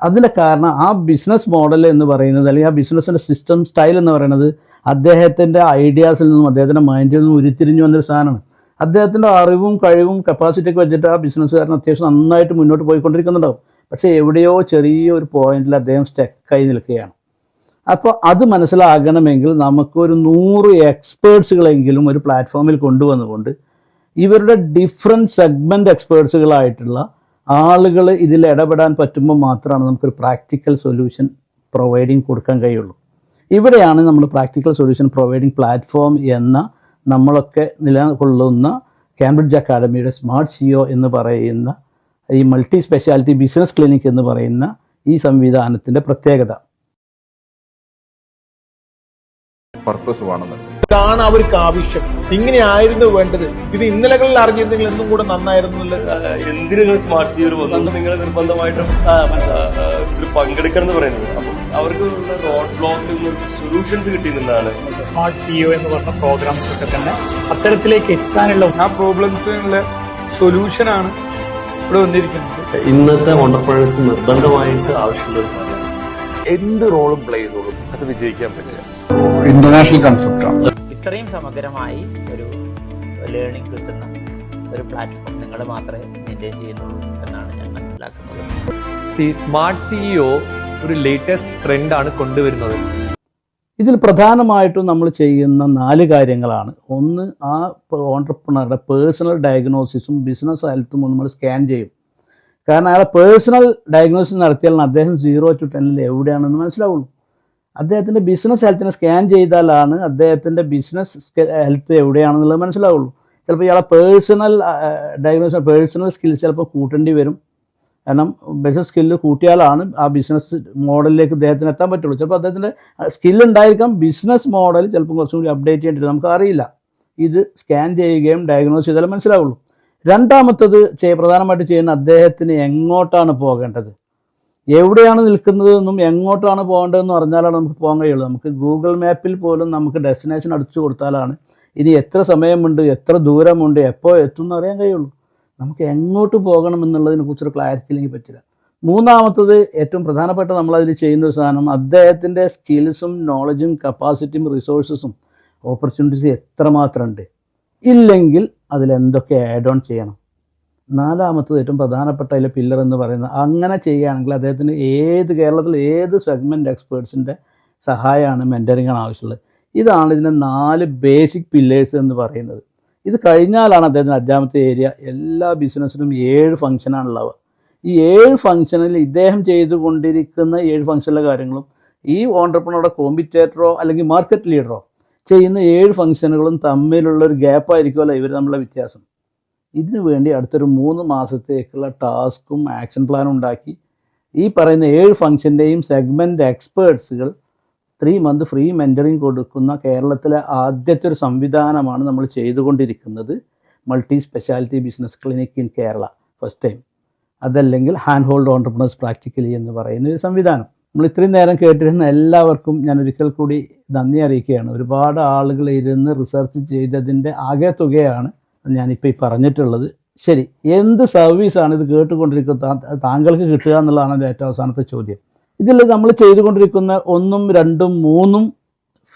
അതിൻ്റെ കാരണം ആ ബിസിനസ് മോഡൽ എന്ന് പറയുന്നത് അല്ലെങ്കിൽ ആ ബിസിനസ്സിൻ്റെ സിസ്റ്റം സ്റ്റൈൽ എന്ന് പറയുന്നത് അദ്ദേഹത്തിൻ്റെ ഐഡിയാസിൽ നിന്നും അദ്ദേഹത്തിൻ്റെ മൈൻഡിൽ നിന്നും ഉരുത്തിരിഞ്ഞു വന്നൊരു സാധനമാണ്. അദ്ദേഹത്തിൻ്റെ അറിവും കഴിവും കപ്പാസിറ്റിയൊക്കെ വെച്ചിട്ട് ആ ബിസിനസ്സുകാരൻ അത്യാവശ്യം നന്നായിട്ട് മുന്നോട്ട് പോയിക്കൊണ്ടിരിക്കുന്നുണ്ടാവും. പക്ഷേ എവിടെയോ ചെറിയൊരു പോയിന്റിൽ അദ്ദേഹം സ്റ്റക്കായി നിൽക്കുകയാണ്. അപ്പോൾ അത് മനസ്സിലാകണമെങ്കിൽ നമുക്കൊരു 100 എക്സ്പേർട്സുകളെങ്കിലും ഒരു പ്ലാറ്റ്ഫോമിൽ കൊണ്ടുവന്നുകൊണ്ട് ഇവരുടെ ഡിഫറെൻറ്റ് സെഗ്മെൻറ്റ് എക്സ്പേർട്സുകളായിട്ടുള്ള ആളുകൾ ഇതിൽ ഇടപെടാൻ പറ്റുമ്പോൾ മാത്രമാണ് നമുക്കൊരു പ്രാക്ടിക്കൽ സൊല്യൂഷൻ പ്രൊവൈഡിങ് കൊടുക്കാൻ കഴിയുള്ളൂ. ഇവിടെയാണ് നമ്മൾ പ്രാക്ടിക്കൽ സൊല്യൂഷൻ പ്രൊവൈഡിങ് പ്ലാറ്റ്ഫോം എന്ന നമ്മളൊക്കെ നിലകൊള്ളുന്ന കാംബ്രിഡ്ജ് അക്കാഡമിയുടെ സ്മാർട്ട് സിഒ എന്ന് പറയുന്ന ഈ മൾട്ടി സ്പെഷ്യാലിറ്റി ബിസിനസ് ക്ലിനിക് എന്ന് പറയുന്ന ഈ സംവിധാനത്തിൻ്റെ പ്രത്യേകത. പർപ്പസ് വേണമെന്ന് ഇതാണ് അവർക്ക് ആവശ്യം. ഇങ്ങനെയായിരുന്നു വേണ്ടത്. ഇത് ഇന്നലകളിൽ അറിഞ്ഞിരുന്നെങ്കിൽ എന്നും കൂടെ നന്നായിരുന്നു. എന്തിനു സ്മാർട്ട് സിഒ വന്നു നിങ്ങൾ നിർബന്ധമായിട്ടും പങ്കെടുക്കണം എന്ന് പറയുന്നത്. അപ്പം അവർക്ക് റോഡ് ബ്ലോക്ക് സൊല്യൂഷൻസ് കിട്ടിയെന്നുള്ളതാണ് സ്മാർട്ട് സിഒ എന്ന് പറഞ്ഞ പ്രോഗ്രാംസ് ഒക്കെ തന്നെ അത്തരത്തിലേക്ക് എത്താനുള്ള ആ പ്രോബ്ലംസിനുള്ള സൊല്യൂഷനാണ് ഇവിടെ വന്നിരിക്കുന്നത്. ഇന്നത്തെ ഓണ്ടർപ്രണേഴ്സ് നിർബന്ധമായിട്ട് ആവശ്യമുള്ള എന്ത് റോളും പ്ലേ ചെയ്തോളും അത് വിജയിക്കാൻ പറ്റുക ഇന്റർനാഷണൽ കൺസെപ്റ്റാണ്. ഇത്രയും സമഗ്രമായി ഒരു ലേണിംഗ് കിട്ടുന്ന ഒരു പ്ലാറ്റ്ഫോം നിങ്ങൾ മാത്രമേ മെയിൻറ്റെയിൻ ചെയ്യുന്നുള്ളൂ എന്നാണ് ഞാൻ മനസ്സിലാക്കുന്നത്. സ്മാർട്ട് സിഇഒ ഒരു ലേറ്റസ്റ്റ് ട്രെൻഡാണ് കൊണ്ടുവരുന്നത്. ഇതിൽ പ്രധാനമായിട്ടും നമ്മൾ ചെയ്യുന്ന 4 കാര്യങ്ങളാണ്. ഒന്ന്, ആ ഓൺട്രപ്രണറുടെ പേഴ്സണൽ ഡയഗ്നോസിസും ബിസിനസ് ഹെൽത്തും നമ്മൾ സ്കാൻ ചെയ്യും. കാരണം അയാളെ പേഴ്സണൽ ഡയഗ്നോസിസ് നടത്തിയാൽ അദ്ദേഹം 0 to 10 എവിടെയാണെന്ന് മനസ്സിലാവുള്ളൂ. അദ്ദേഹത്തിൻ്റെ ബിസിനസ് ഹെൽത്തിനെ സ്കാൻ ചെയ്താലാണ് അദ്ദേഹത്തിൻ്റെ ബിസിനസ് ഹെൽത്ത് എവിടെയാണെന്നുള്ളത് മനസ്സിലാവുള്ളൂ. ചിലപ്പോൾ ഇയാളെ പേഴ്സണൽ ഡയഗ്നോസിസ് പേഴ്സണൽ സ്കിൽസ് ചിലപ്പോൾ കൂട്ടേണ്ടി വരും. കാരണം ബിസിനസ് സ്കില്ല് കൂട്ടിയാലാണ് ആ ബിസിനസ് മോഡലിലേക്ക് അദ്ദേഹത്തിന് എത്താൻ പറ്റുള്ളൂ. ചിലപ്പോൾ അദ്ദേഹത്തിൻ്റെ സ്കില്ലുണ്ടായിരിക്കാം, ബിസിനസ് മോഡൽ ചിലപ്പോൾ കുറച്ചും കൂടി അപ്ഡേറ്റ് ചെയ്യേണ്ടി നമുക്കറിയില്ല. ഇത് സ്കാൻ ചെയ്യുകയും ഡയഗ്നോസ് ചെയ്താലും മനസ്സിലാവുള്ളൂ. രണ്ടാമത്തത് പ്രധാനമായിട്ട് ചെയ്യുന്ന അദ്ദേഹത്തിന് എങ്ങോട്ടാണ് പോകേണ്ടത്, എവിടെയാണ് നിൽക്കുന്നതെന്നും എങ്ങോട്ടാണ് പോകേണ്ടതെന്നും അറിഞ്ഞാലാണ് നമുക്ക് പോകാൻ കഴിയുള്ളൂ. നമുക്ക് ഗൂഗിൾ മാപ്പിൽ പോലും നമുക്ക് ഡെസ്റ്റിനേഷൻ അടിച്ചു കൊടുത്താലാണ് ഇനി എത്ര സമയമുണ്ട്, എത്ര ദൂരമുണ്ട്, എപ്പോൾ എത്തും എന്ന് അറിയാൻ കഴിയുള്ളൂ. നമുക്ക് എങ്ങോട്ട് പോകണം എന്നുള്ളതിനെ കുറിച്ചൊരു ക്ലാരിറ്റി ഇല്ലെങ്കിൽ പറ്റില്ല. മൂന്നാമത്തത് ഏറ്റവും പ്രധാനപ്പെട്ട നമ്മളതിൽ ചെയ്യുന്ന ഒരു സാധനം അദ്ദേഹത്തിൻ്റെ സ്കിൽസും നോളജും കപ്പാസിറ്റിയും റിസോഴ്സസും ഓപ്പർച്യൂണിറ്റീസ് എത്രമാത്രം ഉണ്ട്, ഇല്ലെങ്കിൽ അതിലെന്തൊക്കെ ആഡ് ഓൺ ചെയ്യണം. നാലാമത്തത് ഏറ്റവും പ്രധാനപ്പെട്ട അതിലെ പില്ലർ എന്ന് പറയുന്നത്, അങ്ങനെ ചെയ്യുകയാണെങ്കിൽ അദ്ദേഹത്തിന് കേരളത്തിൽ ഏത് സെഗ്മെൻറ്റ് എക്സ്പേർട്സിൻ്റെ സഹായമാണ് മെൻറ്ററിങ്ങാണ് ആവശ്യമുള്ളത്. ഇതാണ് ഇതിൻ്റെ 4 ബേസിക് പില്ലേഴ്സ് എന്ന് പറയുന്നത്. ഇത് കഴിഞ്ഞാലാണ് അദ്ദേഹത്തിന് 5ാമത്തെ ഏരിയ. എല്ലാ ബിസിനസ്സിനും 7 ഫംഗ്ഷനാണുള്ളത്. ഈ 7 ഫംഗ്ഷനിൽ ഇദ്ദേഹം ചെയ്തുകൊണ്ടിരിക്കുന്ന 7 ഫംഗ്ഷനിലെ കാര്യങ്ങളും ഈ ഓൺട്രപ്രണറുടെ കോമ്പറ്റേറ്ററോ അല്ലെങ്കിൽ മാർക്കറ്റ് ലീഡറോ ചെയ്യുന്ന 7 ഫംഗ്ഷനുകളും തമ്മിലുള്ളൊരു ഗ്യാപ്പായിരിക്കുമല്ലോ ഇവർ തമ്മിലുള്ള വ്യത്യാസം. ഇതിനു വേണ്ടി അടുത്തൊരു 3 മാസത്തേക്കുള്ള ടാസ്കും ആക്ഷൻ പ്ലാനും ഉണ്ടാക്കി ഈ പറയുന്ന 7 ഫംഗ്ഷൻ്റെയും സെഗ്മെൻറ്റ് എക്സ്പേർട്സുകൾ 3 മന്ത് ഫ്രീ മെൻറ്ററിങ് കൊടുക്കുന്ന കേരളത്തിലെ ആദ്യത്തെ ഒരു സംവിധാനമാണ് നമ്മൾ ചെയ്തുകൊണ്ടിരിക്കുന്നത്. Multi speciality business clinic in Kerala, first time. അതല്ലെങ്കിൽ ഹാൻഡ് ഹോൾഡ് ഓൺട്രപ്രണേഴ്സ് പ്രാക്ടിക്കലി എന്ന് പറയുന്ന ഒരു സംവിധാനം. നമ്മൾ ഇത്രയും നേരം കേട്ടിരുന്ന എല്ലാവർക്കും ഞാൻ ഒരിക്കൽ കൂടി നന്ദി അറിയിക്കുകയാണ്. ഒരുപാട് ആളുകൾ ഇരുന്ന് റിസർച്ച് ചെയ്തതിൻ്റെ ആകെ തുകയാണ് ഞാനിപ്പോൾ ഈ പറഞ്ഞിട്ടുള്ളത്. ശരി, എന്ത് സർവീസാണ് ഇത് കേട്ടുകൊണ്ടിരിക്കുന്ന താങ്കൾക്ക് കിട്ടുക എന്നുള്ളതാണ് എൻ്റെ ഏറ്റവും അവസാനത്തെ ചോദ്യം. ഇതിൽ നമ്മൾ ചെയ്തുകൊണ്ടിരിക്കുന്ന 1, 2, 3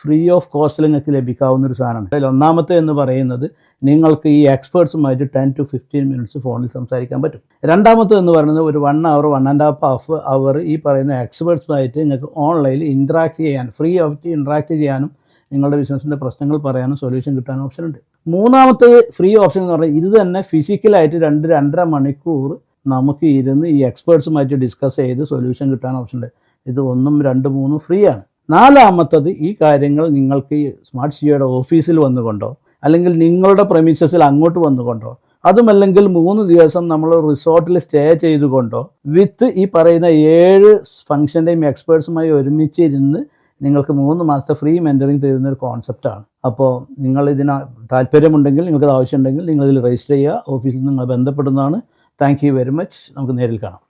ഫ്രീ ഓഫ് കോസ്റ്റിൽ നിങ്ങൾക്ക് ലഭിക്കാവുന്ന ഒരു സാധനമാണ്. അതിൽ ഒന്നാമത്തെ എന്ന് പറയുന്നത് നിങ്ങൾക്ക് ഈ എക്സ്പേർട്സുമായിട്ട് 10 to 15 മിനിറ്റ്സ് ഫോണിൽ സംസാരിക്കാൻ പറ്റും. രണ്ടാമത്തെ എന്ന് പറയുന്നത് ഒരു 1 hour 1.5 hour ഈ പറയുന്ന എക്സ്പേർട്സുമായിട്ട് നിങ്ങൾക്ക് ഓൺലൈനിൽ ഇൻട്രാക്ട് ചെയ്യാൻ, ഫ്രീ ആയിട്ട് ഇൻട്രാക്ട് ചെയ്യാനും നിങ്ങളുടെ ബിസിനസ്സിൻ്റെ പ്രശ്നങ്ങൾ പറയാനും സൊല്യൂഷൻ കിട്ടാനും ഓപ്ഷൻ ഉണ്ട്. മൂന്നാമത്തെ ഫ്രീ ഓപ്ഷൻ എന്ന് പറഞ്ഞാൽ ഇത് തന്നെ ഫിസിക്കലായിട്ട് 2-2.5 മണിക്കൂർ നമുക്ക് ഇരുന്ന് ഈ എക്സ്പേർട്സുമായിട്ട് ഡിസ്കസ് ചെയ്ത് സൊല്യൂഷൻ കിട്ടാൻ ഓപ്ഷൻ ഉണ്ട്. ഇത് 1, 2, 3 ഫ്രീ ആണ്. നാലാമത്തത് ഈ കാര്യങ്ങൾ നിങ്ങൾക്ക് ഈ സ്മാർട്ട് സിയോയുടെ ഓഫീസിൽ വന്നുകൊണ്ടോ അല്ലെങ്കിൽ നിങ്ങളുടെ പ്രമിസസിൽ അങ്ങോട്ട് വന്നുകൊണ്ടോ അതുമല്ലെങ്കിൽ 3 ദിവസം നമ്മൾ റിസോർട്ടിൽ സ്റ്റേ ചെയ്തുകൊണ്ടോ വിത്ത് ഈ പറയുന്ന 7 ഫംഗ്ഷൻ്റെയും എക്സ്പേർട്സുമായി ഒരുമിച്ചിരുന്ന് നിങ്ങൾക്ക് 3 മാസത്തെ ഫ്രീ മെൻറ്ററിങ് തരുന്ന ഒരു കോൺസെപ്റ്റാണ്. അപ്പോൾ നിങ്ങൾ ഇതിന് താല്പര്യമുണ്ടെങ്കിൽ, നിങ്ങൾക്കത് ആവശ്യമുണ്ടെങ്കിൽ നിങ്ങളിതിൽ രജിസ്റ്റർ ചെയ്യുക. ഓഫീസിൽ നിങ്ങൾ ബന്ധപ്പെടുന്നതാണ്. Thank you very much. നമുക്ക് നേരിൽ കാണാം.